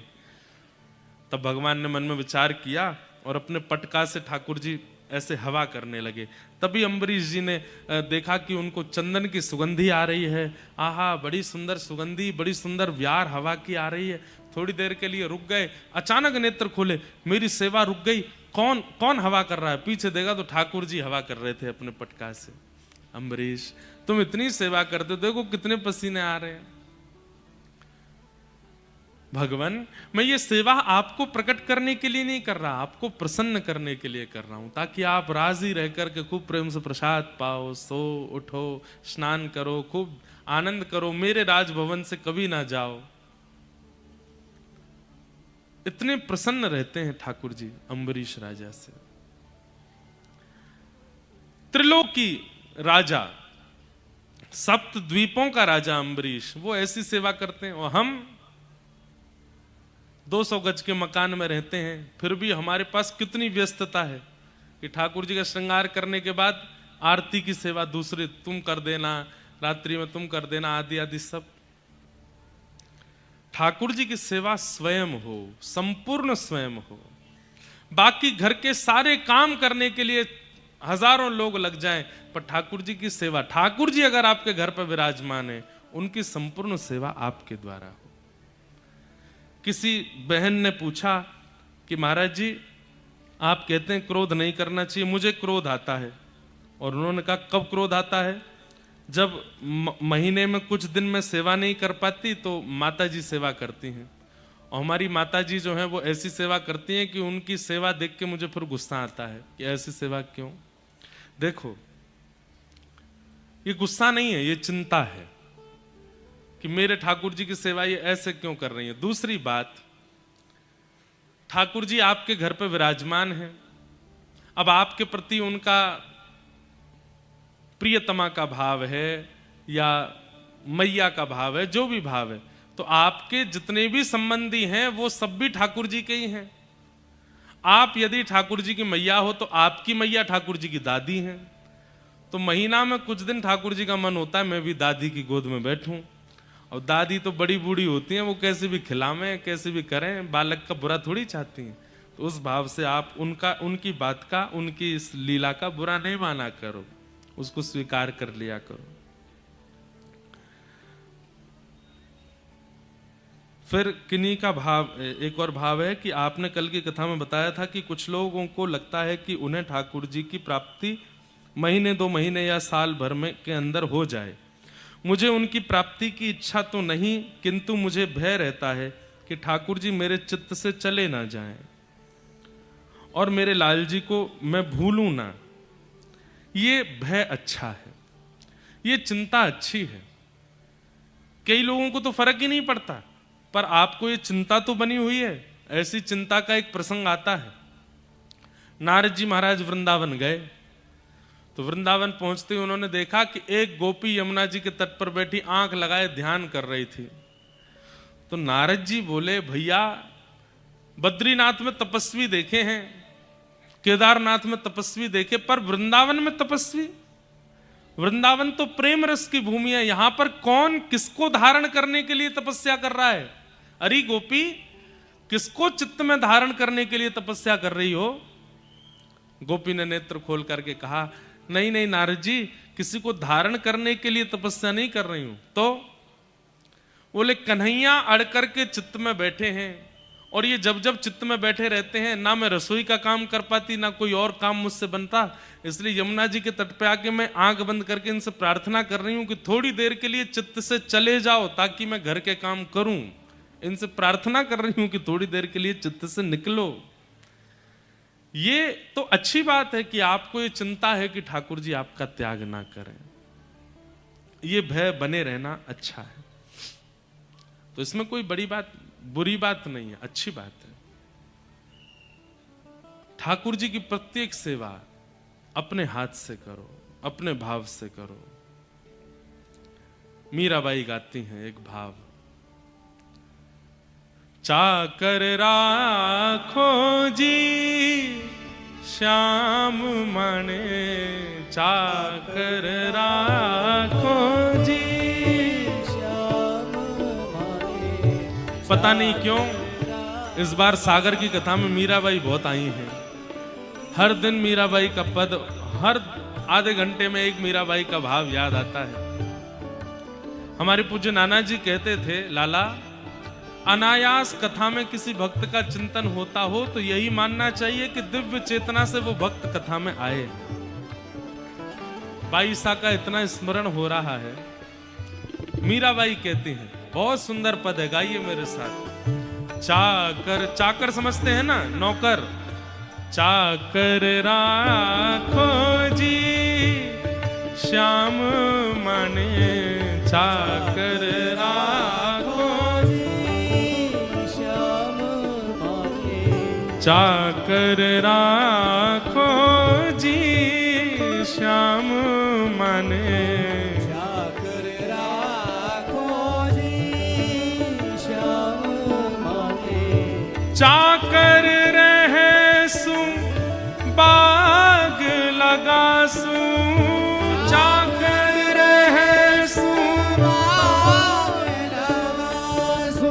तब भगवान ने मन में विचार किया और अपने पटका से ठाकुर जी ऐसे हवा करने लगे। तभी अम्बरीश जी ने देखा कि उनको चंदन की सुगंधी आ रही है। आहा बड़ी सुंदर सुगंधी, बड़ी सुंदर व्यार हवा की आ रही है। थोड़ी देर के लिए रुक गए, अचानक नेत्र खोले, मेरी सेवा रुक गई, कौन कौन हवा कर रहा है? पीछे देखा तो ठाकुर जी हवा कर रहे थे अपने पटका से। अम्बरीश, तुम इतनी सेवा करते हो, देखो कितने पसीने आ रहे हैं। भगवान, मैं ये सेवा आपको प्रकट करने के लिए नहीं कर रहा, आपको प्रसन्न करने के लिए कर रहा हूं, ताकि आप राजी रह करके खूब प्रेम से प्रसाद पाओ, सो उठो, स्नान करो, खूब आनंद करो, मेरे राजभवन से कभी ना जाओ। इतने प्रसन्न रहते हैं ठाकुर जी अम्बरीश राजा से। त्रिलोकी राजा, सप्त द्वीपों का राजा अम्बरीश, वो ऐसी सेवा करते हैं। और हम 200 गज के मकान में रहते हैं, फिर भी हमारे पास कितनी व्यस्तता है कि ठाकुर जी का श्रृंगार करने के बाद आरती की सेवा दूसरे तुम कर देना, रात्रि में तुम कर देना, आदि आदि सब। ठाकुर जी की सेवा स्वयं हो, संपूर्ण स्वयं हो। बाकी घर के सारे काम करने के लिए हजारों लोग लग जाएं, पर ठाकुर जी की सेवा, ठाकुर जी अगर आपके घर पर विराजमान है, उनकी संपूर्ण सेवा आपके द्वारा हो। किसी बहन ने पूछा कि महाराज जी, आप कहते हैं क्रोध नहीं करना चाहिए, मुझे क्रोध आता है। और उन्होंने कहा, कब क्रोध आता है? जब महीने में कुछ दिन में सेवा नहीं कर पाती तो माता जी सेवा करती हैं, और हमारी माता जी जो हैं वो ऐसी सेवा करती हैं कि उनकी सेवा देख के मुझे फिर गुस्सा आता है कि ऐसी सेवा क्यों। देखो, ये गुस्सा नहीं है, ये चिंता है कि मेरे ठाकुर जी की सेवा ये ऐसे क्यों कर रही है। दूसरी बात, ठाकुर जी आपके घर पे विराजमान हैं, अब आपके प्रति उनका प्रियतमा का भाव है या मैया का भाव है, जो भी भाव है, तो आपके जितने भी संबंधी हैं वो सब भी ठाकुर जी के ही हैं। आप यदि ठाकुर जी की मैया हो तो आपकी मैया ठाकुर जी की दादी हैं। तो महीना में कुछ दिन ठाकुर जी का मन होता है मैं भी दादी की गोद में बैठूं, और दादी तो बड़ी बूढ़ी होती हैं, वो कैसे भी खिलावें, कैसे भी करें, बालक का बुरा थोड़ी चाहती हैं। तो उस भाव से आप उनकी बात का, उनकी इस लीला का बुरा नहीं माना करो, उसको स्वीकार कर लिया करो। फिर किन्हीं का भाव, एक और भाव है कि आपने कल की कथा में बताया था कि कुछ लोगों को लगता है कि उन्हें ठाकुर जी की प्राप्ति महीने 2 महीने या साल भर में के अंदर हो जाए। मुझे उनकी प्राप्ति की इच्छा तो नहीं, किंतु मुझे भय रहता है कि ठाकुर जी मेरे चित्त से चले ना जाएं और मेरे लाल जी को मैं भूलूं ना। ये भय अच्छा है, ये चिंता अच्छी है। कई लोगों को तो फर्क ही नहीं पड़ता, पर आपको ये चिंता तो बनी हुई है। ऐसी चिंता का एक प्रसंग आता है। नारद जी महाराज वृंदावन गए, तो वृंदावन पहुंचते ही उन्होंने देखा कि एक गोपी यमुना जी के तट पर बैठी आंख लगाए ध्यान कर रही थी। तो नारद जी बोले, भैया बद्रीनाथ में तपस्वी देखे हैं, केदारनाथ में तपस्वी देखे, पर वृंदावन में तपस्वी, वृंदावन तो प्रेम रस की भूमि है, यहां पर कौन किसको धारण करने के लिए तपस्या कर रहा है? अरे गोपी, किसको चित्त में धारण करने के लिए तपस्या कर रही हो? गोपी ने नेत्र खोल करके कहा, नहीं नहीं नारद जी, किसी को धारण करने के लिए तपस्या नहीं कर रही हूं। तो बोले, कन्हैया अड़ करके चित्त में बैठे हैं, और ये जब जब चित्त में बैठे रहते हैं, ना मैं रसोई का काम कर पाती, ना कोई और काम मुझसे बनता, इसलिए यमुना जी के तट पे आके मैं आंख बंद करके इनसे प्रार्थना कर रही हूं कि थोड़ी देर के लिए चित्त से चले जाओ ताकि मैं घर के काम करूं। इनसे प्रार्थना कर रही हूं कि थोड़ी देर के लिए चित्त से निकलो। ये तो अच्छी बात है कि आपको ये चिंता है कि ठाकुर जी आपका त्याग ना करें, ये भय बने रहना अच्छा है। तो इसमें कोई बड़ी बात, बुरी बात नहीं है, अच्छी बात है। ठाकुर जी की प्रत्येक सेवा अपने हाथ से करो, अपने भाव से करो। मीराबाई गाती हैं एक भाव, चाकर राखो जी श्याम मणे, चाकर राखो जी श्याम मणे। पता नहीं क्यों इस बार सागर की कथा में मीराबाई बहुत आई हैं। हर दिन मीराबाई का पद, हर आधे घंटे में एक मीराबाई का भाव याद आता है। हमारे पूज्य नाना जी कहते थे, लाला अनायास कथा में किसी भक्त का चिंतन होता हो तो यही मानना चाहिए कि दिव्य चेतना से वो भक्त कथा में आए। बाईसा का इतना स्मरण हो रहा है। मीराबाई कहती हैं, बहुत सुंदर पद है, गाइए मेरे साथ। चाकर, चाकर समझते हैं ना, नौकर। चाकर राखो जी श्याम माने, चाकर राखो चाकर राखो जी श्याम माने, चाकर राखो जी श्याम माने। चाकर रहे सु बाग लगासू, चाकर रहे सु बाग लगासू।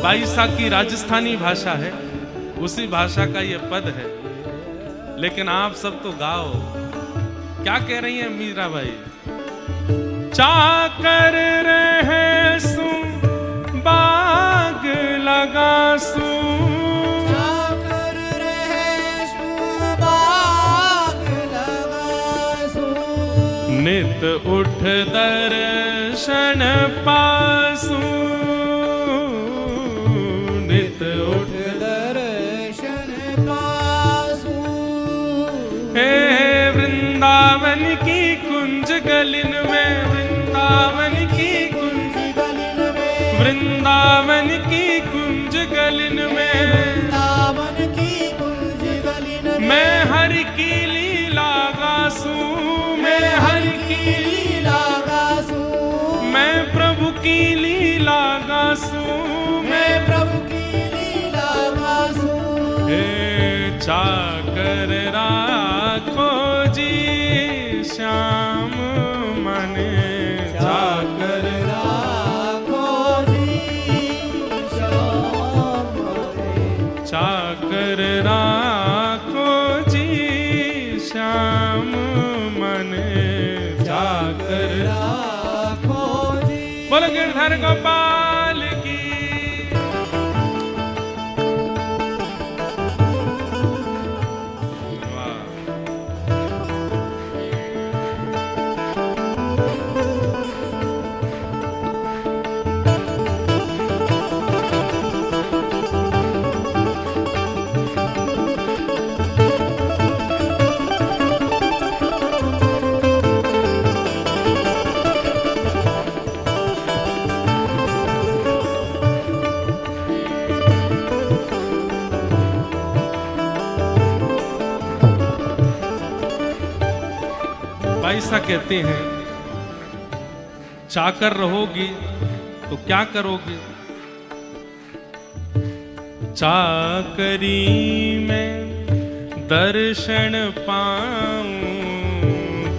बाईसा की राजस्थानी भाषा है, उसी भाषा का ये पद है। लेकिन आप सब तो गाओ, क्या कह रही हैं मीराबाई? चाकर रहे सु बाग लगासू, चाकर रहे सु बाग लगासू। नित उठ दर्शन पासू, नित उठ वृंदावन की कुंज गलिन में, वृंदावन की कुंज गलिन में, वृंदावन की कुंज गलिन में, वृंदावन की कुंज गलिन में। मैं हरि की लीला गासू, मैं हरि की लीला गासू। मैं प्रभु की लीला गासू, मैं प्रभु की लीला गासू। हे चाकर राखो जी श्याम माने, चाकर राखो जी श्याम माने। चाकर राखो जी श्याम माने, चाकर राखो जी। बोलो गिरधर गोपाल की। ऐसा कहते हैं, चाकर रहोगी तो क्या करोगे? चाकरी में दर्शन पाऊं,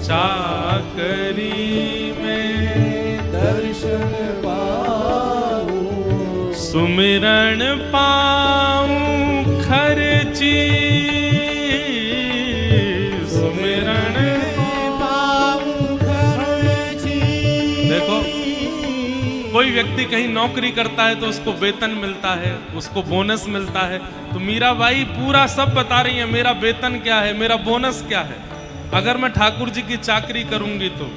चाकरी में दर्शन पाऊं। सुमिरन पाऊं खर्ची, सुमिरन कोई व्यक्ति कहीं नौकरी करता है तो उसको वेतन मिलता है, उसको बोनस मिलता है। तो मीराबाई पूरा सब बता रही है, मेरा वेतन क्या है, मेरा बोनस क्या है अगर मैं ठाकुर जी की चाकरी करूंगी तो।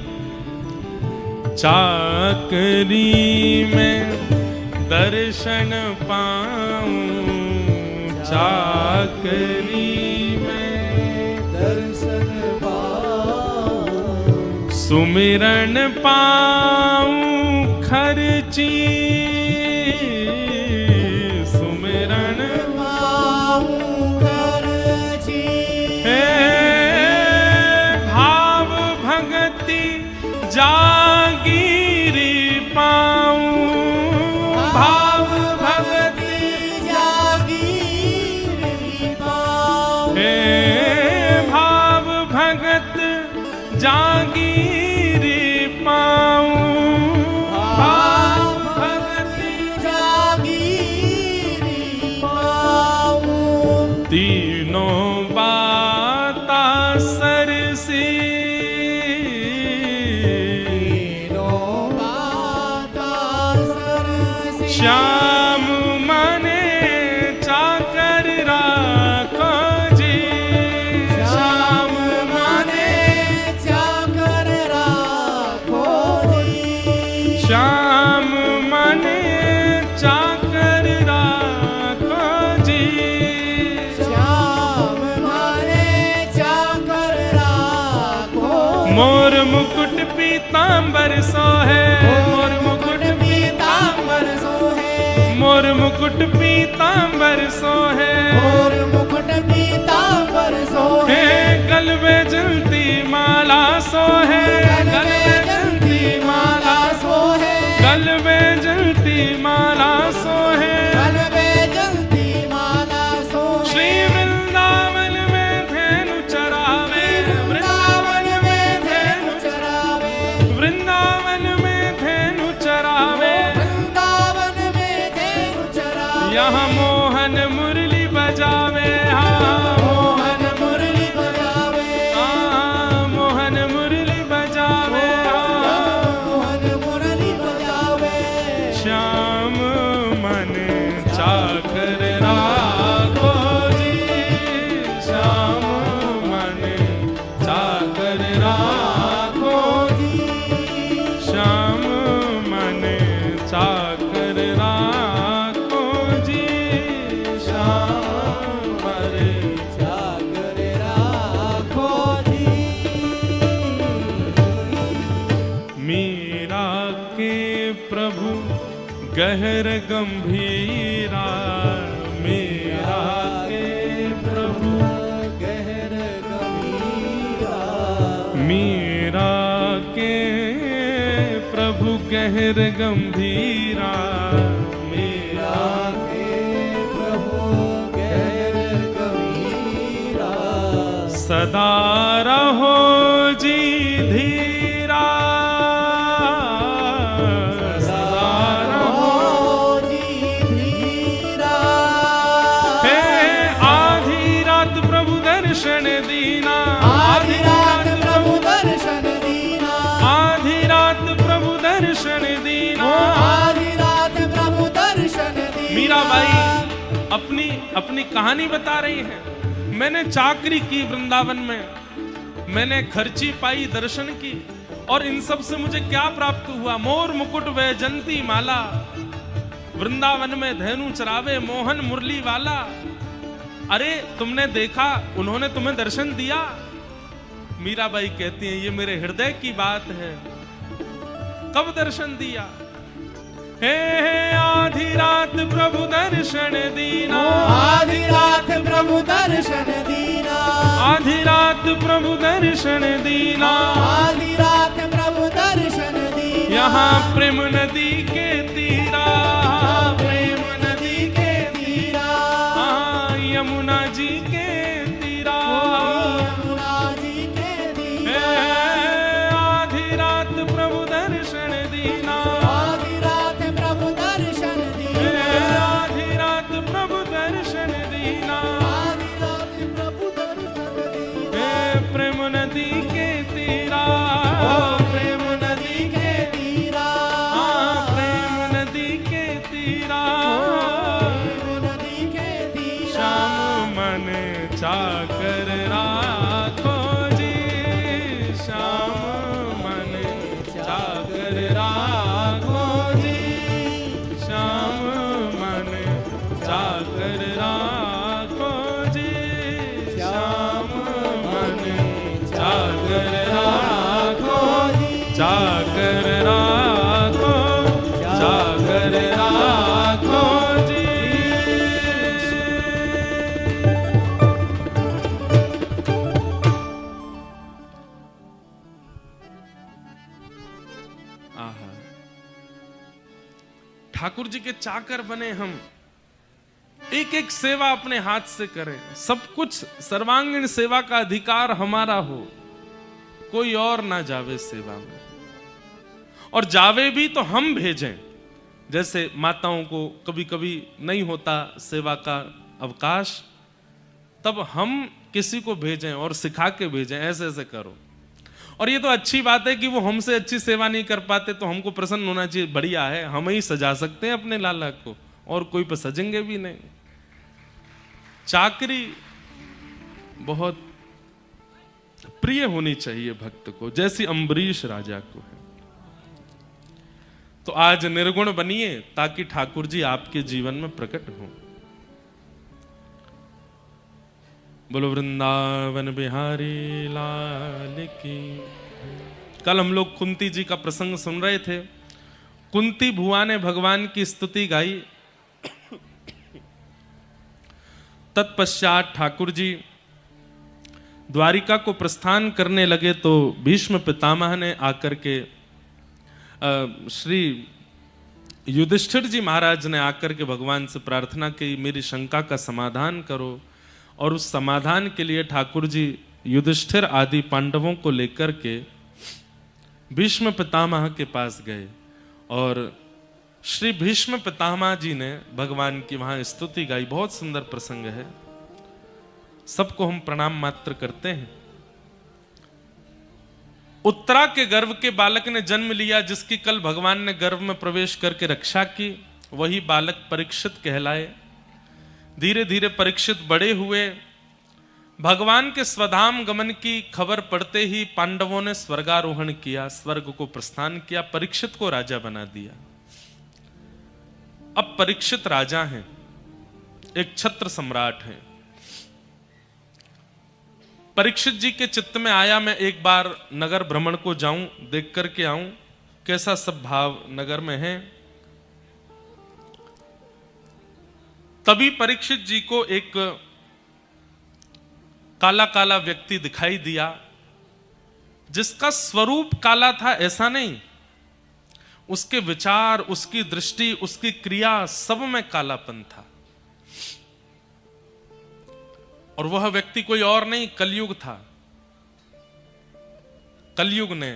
चाकरी में दर्शन पाऊं, चाकरी में दर्शन पाऊं। सुमिरन पाऊं खर्ची, सुमिरन पाऊं खर्ची। हे भाव भगति जागीरी पाऊं, भाव भगति जागीरी पाऊं। हे भाव भगत जागीरी पाऊं, तीनों बाता सरसी, तीनों बाता सरसी। श्याम माने चाकर राखो जी। श्याम माने चाकर राखो। मोर मुकुट पीतांबर सोहे, मोर मुकुट पीतांबर सोहे। मोर मुकुट पीतांबर सोहे, मोर मुकुट पीतांबर सोहे। गल में जलती माला सोहे, गल में जलती माला सोहे। गल में जलती माला सोहे। गल में जलती माला सोहे। श्री वृंदावन में धेनु चरावे, वृंदावन में धेनु चरावे। वृंदावन में धेनु चरावे। वृंदावन में धेनु चरावे। यहाँ मोहन मुरली बजावे, हाँ मोहन मुरली बजावे। हाँ, मोहन मुरली बजावे, हाँ। मोहन मुरली बजावे। श्याम मन चाकर राखो जी, श्याम मन चाकर राखो जी, श्याम मन चाकर राखो जी, श्याम मन जागर राखो जी। मीरा के प्रभु गहर गंभीरा, मीरा के प्रभु गहर गंभीरा। मीरा के प्रभु गहर गंभीरा, मीरा के प्रभु गहर गंभीरा। सदा रहो जी धीरा, सदा रहो ओ जी धीरा। हे आधी रात प्रभु दर्शन दीना, आधी रात प्रभु दर्शन दीना। आधी रात प्रभु दर्शन दीना। आधी रात प्रभु दर्शन दीना। मीराबाई अपनी अपनी कहानी बता रही है। मैंने चाकरी की वृंदावन में, मैंने खर्ची पाई दर्शन की, और इन सब से मुझे क्या प्राप्त हुआ? मोर मुकुट वैजंती माला, वृंदावन में धेनु चरावे मोहन मुरली वाला। अरे तुमने देखा, उन्होंने तुम्हें दर्शन दिया? मीराबाई कहती हैं ये मेरे हृदय की बात है। कब दर्शन दिया? हे आधी रात प्रभु दर्शन दीना, आधी रात प्रभु दर्शन दीना। आधी रात प्रभु दर्शन दीना। आधी रात प्रभु दर्शन दीना। यहाँ प्रेम नदी के तीरा, प्रेम नदी के तीरा। हाँ, यमुना जी के तीरा। यमुना जी के तीरा। आधी रात प्रभु दर्शन दीना, आधी रात प्रभु दर्शन दीना। आधी रात प्रभु दर्शन दीना। आधी रात प्रभु दर्शन दीना। प्रेम नदी के तीरा, प्रेम नदी के तीरा। प्रेम नदी के तीरा। प्रेम नदी के तीरा। श्याम मन चाकर राखो जी, श्याम मन चाकर राखो जी, श्याम मन चाकर राखो जी, श्याम मन चाकर राखो जी, चाकर राखो, चाकर राखो जी। आहा, ठाकुर जी के चाकर बने हम, एक एक सेवा अपने हाथ से करें, सब कुछ सर्वांगीण सेवा का अधिकार हमारा हो, कोई और ना जावे सेवा में, और जावे भी तो हम भेजें। जैसे माताओं को कभी कभी नहीं होता सेवा का अवकाश, तब हम किसी को भेजें और सिखा के भेजें, ऐसे ऐसे करो। और ये तो अच्छी बात है कि वो हमसे अच्छी सेवा नहीं कर पाते तो हमको प्रसन्न होना चाहिए, बढ़िया है, हम ही सजा सकते हैं अपने लाला को, और कोई पर सजेंगे भी नहीं। चाकरी बहुत प्रिय होनी चाहिए भक्त को, जैसी अम्बरीश राजा को है। तो आज निर्गुण बनिए ताकि ठाकुर जी आपके जीवन में प्रकट हों। बोलो वृंदावन बिहारी लाल की। कल हम लोग कुंती जी का प्रसंग सुन रहे थे। कुंती भुआ ने भगवान की स्तुति गाई। तत्पश्चात ठाकुर जी द्वारिका को प्रस्थान करने लगे तो भीष्म पितामह ने आकर के श्री युधिष्ठिर जी महाराज ने आकर के भगवान से प्रार्थना की, मेरी शंका का समाधान करो। और उस समाधान के लिए ठाकुर जी युधिष्ठिर आदि पांडवों को लेकर के भीष्म पितामह के पास गए और श्री भीष्म पितामह जी ने भगवान की वहां स्तुति गाई। बहुत सुंदर प्रसंग है, सबको हम प्रणाम मात्र करते हैं। उत्तरा के गर्भ के बालक ने जन्म लिया, जिसकी कल भगवान ने गर्भ में प्रवेश करके रक्षा की, वही बालक परीक्षित कहलाए। धीरे धीरे परीक्षित बड़े हुए। भगवान के स्वधाम गमन की खबर पड़ते ही पांडवों ने स्वर्गारोहण किया, स्वर्ग को प्रस्थान किया, परीक्षित को राजा बना दिया। अब परीक्षित राजा हैं, एक छत्र सम्राट हैं। परीक्षित जी के चित्त में आया, मैं एक बार नगर भ्रमण को जाऊं, देख करके आऊं कैसा सब भाव नगर में है। तभी परीक्षित जी को एक काला काला व्यक्ति दिखाई दिया, जिसका स्वरूप काला था ऐसा नहीं, उसके विचार, उसकी दृष्टि, उसकी क्रिया सब में कालापन था। और वह व्यक्ति कोई और नहीं, कलयुग था। कलयुग ने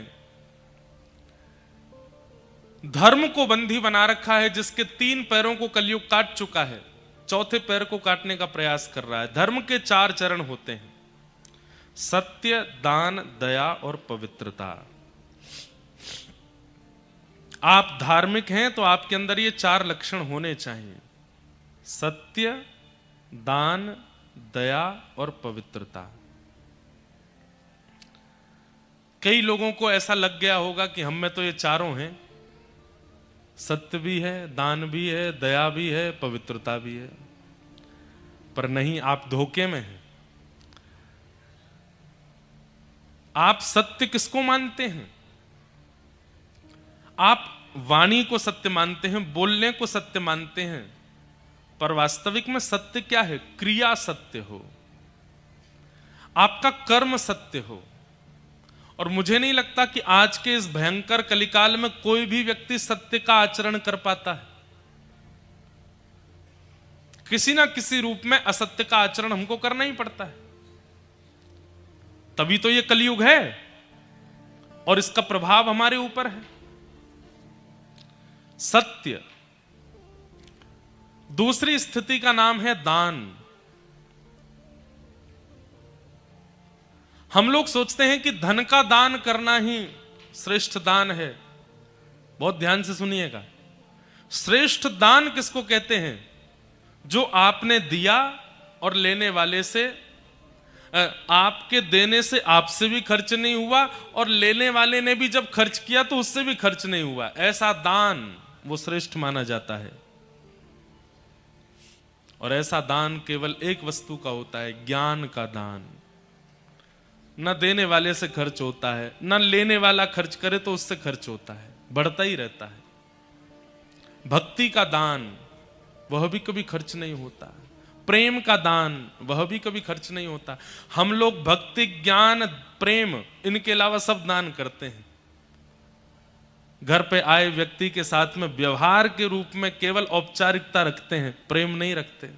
धर्म को बंधी बना रखा है, जिसके 3 पैरों को कलयुग काट चुका है, चौथे पैर को काटने का प्रयास कर रहा है। धर्म के 4 चरण होते हैं, सत्य, दान, दया और पवित्रता। आप धार्मिक हैं तो आपके अंदर ये 4 लक्षण होने चाहिए, सत्य, दान, दया और पवित्रता। कई लोगों को ऐसा लग गया होगा कि हम में तो ये चारों हैं, सत्य भी है, दान भी है, दया भी है, पवित्रता भी है। पर नहीं, आप धोखे में हैं। आप सत्य किसको मानते हैं? आप वाणी को सत्य मानते हैं, बोलने को सत्य मानते हैं, पर वास्तविक में सत्य क्या है? क्रिया सत्य हो, आपका कर्म सत्य हो। और मुझे नहीं लगता कि आज के इस भयंकर कलिकाल में कोई भी व्यक्ति सत्य का आचरण कर पाता है। किसी ना किसी रूप में असत्य का आचरण हमको करना ही पड़ता है, तभी तो ये कलयुग है और इसका प्रभाव हमारे ऊपर है। सत्य। दूसरी स्थिति का नाम है दान। हम लोग सोचते हैं कि धन का दान करना ही श्रेष्ठ दान है। बहुत ध्यान से सुनिएगा, श्रेष्ठ दान किसको कहते हैं? जो आपने दिया और लेने वाले से, आपके देने से आपसे भी खर्च नहीं हुआ और लेने वाले ने भी जब खर्च किया तो उससे भी खर्च नहीं हुआ, ऐसा दान वो श्रेष्ठ माना जाता है। और ऐसा दान केवल एक वस्तु का होता है, ज्ञान का दान। न देने वाले से खर्च होता है, न लेने वाला खर्च करे तो उससे खर्च होता है, बढ़ता ही रहता है। भक्ति का दान वह भी कभी खर्च नहीं होता। प्रेम का दान वह भी कभी खर्च नहीं होता। हम लोग भक्ति, ज्ञान, प्रेम, इनके अलावा सब दान करते हैं। घर पे आए व्यक्ति के साथ में व्यवहार के रूप में केवल औपचारिकता रखते हैं, प्रेम नहीं रखते।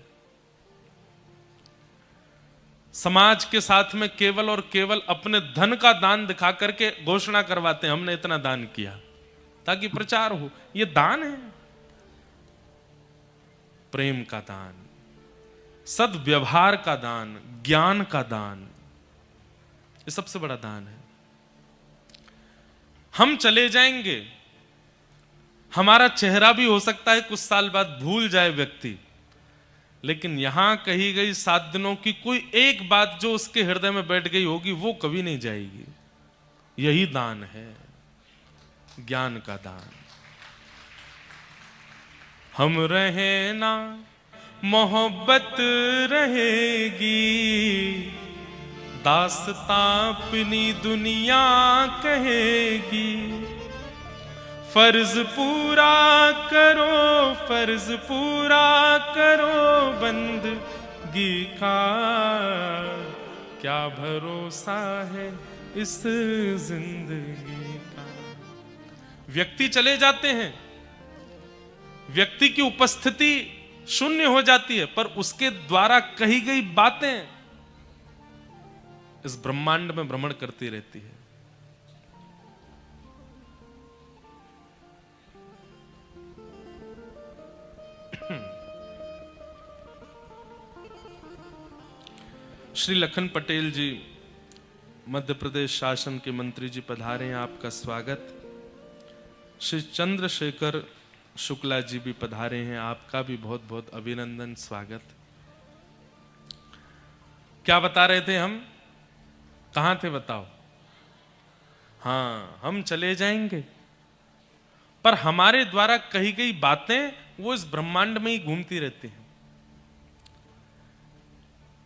समाज के साथ में केवल और केवल अपने धन का दान दिखा करके घोषणा करवाते हैं, हमने इतना दान किया, ताकि प्रचार हो। यह दान है, प्रेम का दान, सद्व्यवहार का दान, ज्ञान का दान, ये सबसे बड़ा दान है। हम चले जाएंगे, हमारा चेहरा भी हो सकता है कुछ साल बाद भूल जाए व्यक्ति, लेकिन यहां कही गई 7 दिनों की कोई एक बात जो उसके हृदय में बैठ गई होगी वो कभी नहीं जाएगी। यही दान है, ज्ञान का दान। हम रहे ना मोहब्बत रहेगी, दास्तां अपनी दुनिया कहेगी। फर्ज पूरा करो, फर्ज पूरा करो बंदगी का, क्या भरोसा है इस जिंदगी का। व्यक्ति चले जाते हैं, व्यक्ति की उपस्थिति शून्य हो जाती है, पर उसके द्वारा कही गई बातें इस ब्रह्मांड में भ्रमण करती रहती है। श्री लखन पटेल जी मध्य प्रदेश शासन के मंत्री जी पधारे हैं, आपका स्वागत। श्री चंद्रशेखर शुक्ला जी भी पधारे हैं, आपका भी बहुत बहुत अभिनंदन, स्वागत। क्या बता रहे थे हम, कहां थे बताओ? हाँ, हम चले जाएंगे, पर हमारे द्वारा कही गई बातें वो इस ब्रह्मांड में ही घूमती रहती हैं।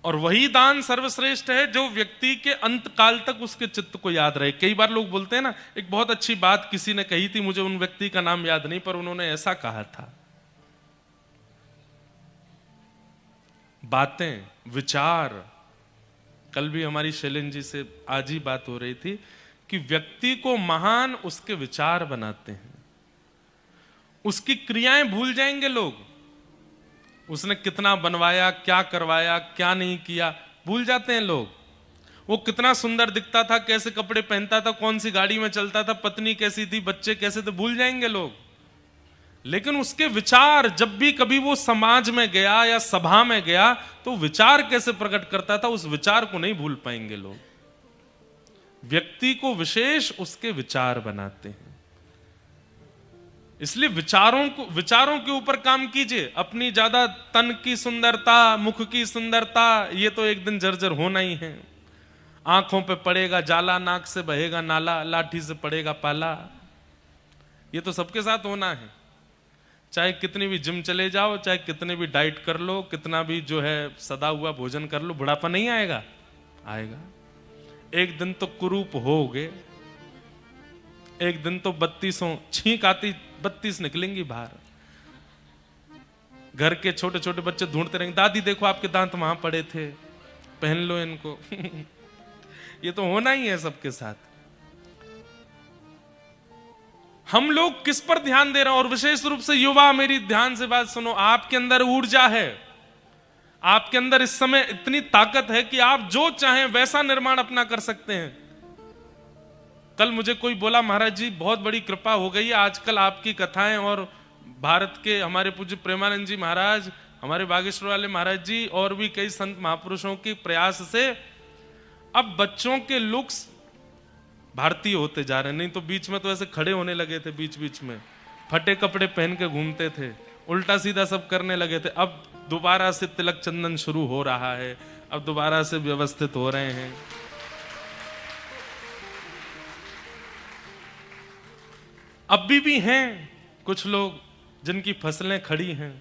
और वही दान सर्वश्रेष्ठ है जो व्यक्ति के अंत काल तक उसके चित्त को याद रहे। कई बार लोग बोलते हैं ना, एक बहुत अच्छी बात किसी ने कही थी, मुझे उन व्यक्ति का नाम याद नहीं, पर उन्होंने ऐसा कहा था, बातें, विचार, कल भी हमारी शैलेंद्र जी से आज ही बात हो रही थी कि व्यक्ति को महान उसके विचार बनाते हैं। उसकी क्रियाएं भूल जाएंगे लोग, उसने कितना बनवाया, क्या करवाया, क्या नहीं किया, भूल जाते हैं लोग। वो कितना सुंदर दिखता था, कैसे कपड़े पहनता था, कौन सी गाड़ी में चलता था, पत्नी कैसी थी, बच्चे कैसे थे, भूल जाएंगे लोग। लेकिन उसके विचार, जब भी कभी वो समाज में गया या सभा में गया तो विचार कैसे प्रकट करता था, उस विचार को नहीं भूल पाएंगे लोग। व्यक्ति को विशेष उसके विचार बनाते हैं। इसलिए विचारों के ऊपर काम कीजिए। अपनी ज्यादा तन की सुंदरता, मुख की सुंदरता, ये तो एक दिन जर्जर होना ही है। आंखों पे पड़ेगा जाला, नाक से बहेगा नाला, लाठी से पड़ेगा पाला, ये तो सबके साथ होना है। चाहे कितनी भी जिम चले जाओ, चाहे कितने भी डाइट कर लो, कितना भी जो है सदा हुआ भोजन कर लो, बुढ़ापा नहीं आएगा? आएगा। एक दिन तो कुरूप होगे, एक दिन तो 32 छींक आती 32 निकलेंगी बाहर। घर के छोटे छोटे बच्चे ढूंढते रहेंगे, दादी देखो आपके दांत वहां पड़े थे, पहन लो इनको। ये तो होना ही है सबके साथ। हम लोग किस पर ध्यान दे रहे हैं? और विशेष रूप से युवा, मेरी ध्यान से बात सुनो। आपके अंदर ऊर्जा है, आपके अंदर इस समय इतनी ताकत है कि आप जो चाहें वैसा निर्माण अपना कर सकते हैं। कल मुझे कोई बोला, महाराज जी बहुत बड़ी कृपा हो गई है, आजकल आपकी कथाएं और भारत के हमारे पूज्य प्रेमानंद जी महाराज, हमारे बागेश्वर वाले महाराज जी और भी कई संत महापुरुषों के प्रयास से अब बच्चों के लुक्स भारतीय होते जा रहे हैं। नहीं तो बीच में तो ऐसे खड़े होने लगे थे, बीच बीच में फटे कपड़े पहन के घूमते थे, उल्टा सीधा सब करने लगे थे। अब दोबारा से तिलक चंदन शुरू हो रहा है, अब दोबारा से व्यवस्थित हो रहे हैं। अब भी हैं कुछ लोग जिनकी फसलें खड़ी हैं।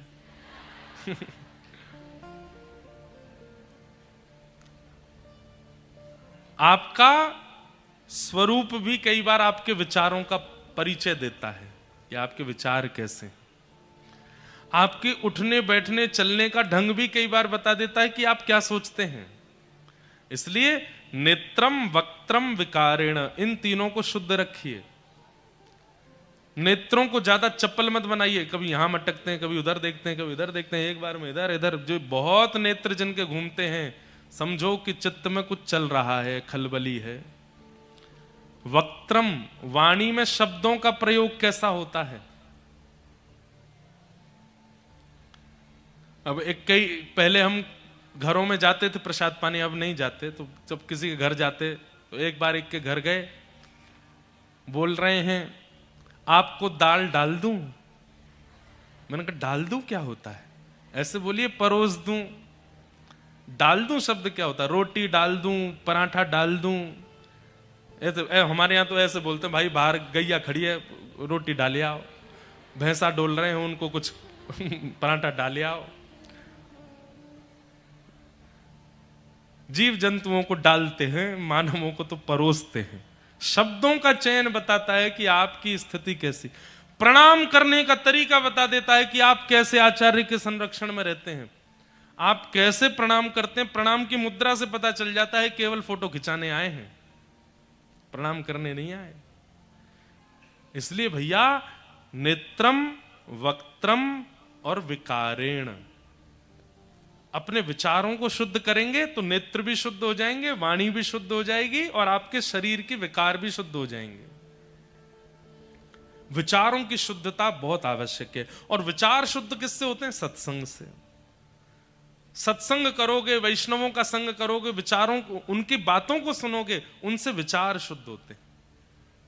आपका स्वरूप भी कई बार आपके विचारों का परिचय देता है कि आपके विचार कैसे। आपके उठने बैठने चलने का ढंग भी कई बार बता देता है कि आप क्या सोचते हैं। इसलिए नेत्रम वक्त्रम विकारेण, इन तीनों को शुद्ध रखिए। नेत्रों को ज्यादा चप्पल मत बनाइए, कभी यहां मटकते हैं, कभी उधर देखते हैं, कभी उधर देखते हैं, एक बार में इधर इधर। जो बहुत नेत्र जिनके घूमते हैं, समझो कि चित्त में कुछ चल रहा है, खलबली है। वक्त्रम, वाणी में शब्दों का प्रयोग कैसा होता है। अब एक कई पहले हम घरों में जाते थे प्रसाद पानी, अब नहीं जाते। तो जब किसी के घर जाते तो एक बार एक के घर गए, बोल रहे हैं आपको दाल डाल दूं। मैंने कहा डाल दूं क्या होता है? ऐसे बोलिए परोस दूं। डाल दूं शब्द क्या होता है? रोटी डाल दूं, पराठा डाल दूं। हमारे यहां तो ऐसे बोलते हैं, भाई बाहर गैया खड़ी है, रोटी डालिए आओ। भैंसा डोल रहे हैं, उनको कुछ पराठा डाल आओ। जीव जंतुओं को डालते हैं, मानवों को तो परोसते हैं। शब्दों का चयन बताता है कि आपकी स्थिति कैसी। प्रणाम करने का तरीका बता देता है कि आप कैसे आचार्य के संरक्षण में रहते हैं, आप कैसे प्रणाम करते हैं। प्रणाम की मुद्रा से पता चल जाता है केवल फोटो खिंचाने आए हैं, प्रणाम करने नहीं आए। इसलिए भैया नेत्रम वक्त्रम और विकारेण, अपने विचारों को शुद्ध करेंगे तो नेत्र भी शुद्ध हो जाएंगे, वाणी भी शुद्ध हो जाएगी और आपके शरीर के विकार भी शुद्ध हो जाएंगे। विचारों की शुद्धता बहुत आवश्यक है। और विचार शुद्ध किससे होते हैं? सत्संग से। सत्संग करोगे, वैष्णवों का संग करोगे, विचारों को, उनकी बातों को सुनोगे, उनसे विचार शुद्ध होते हैं।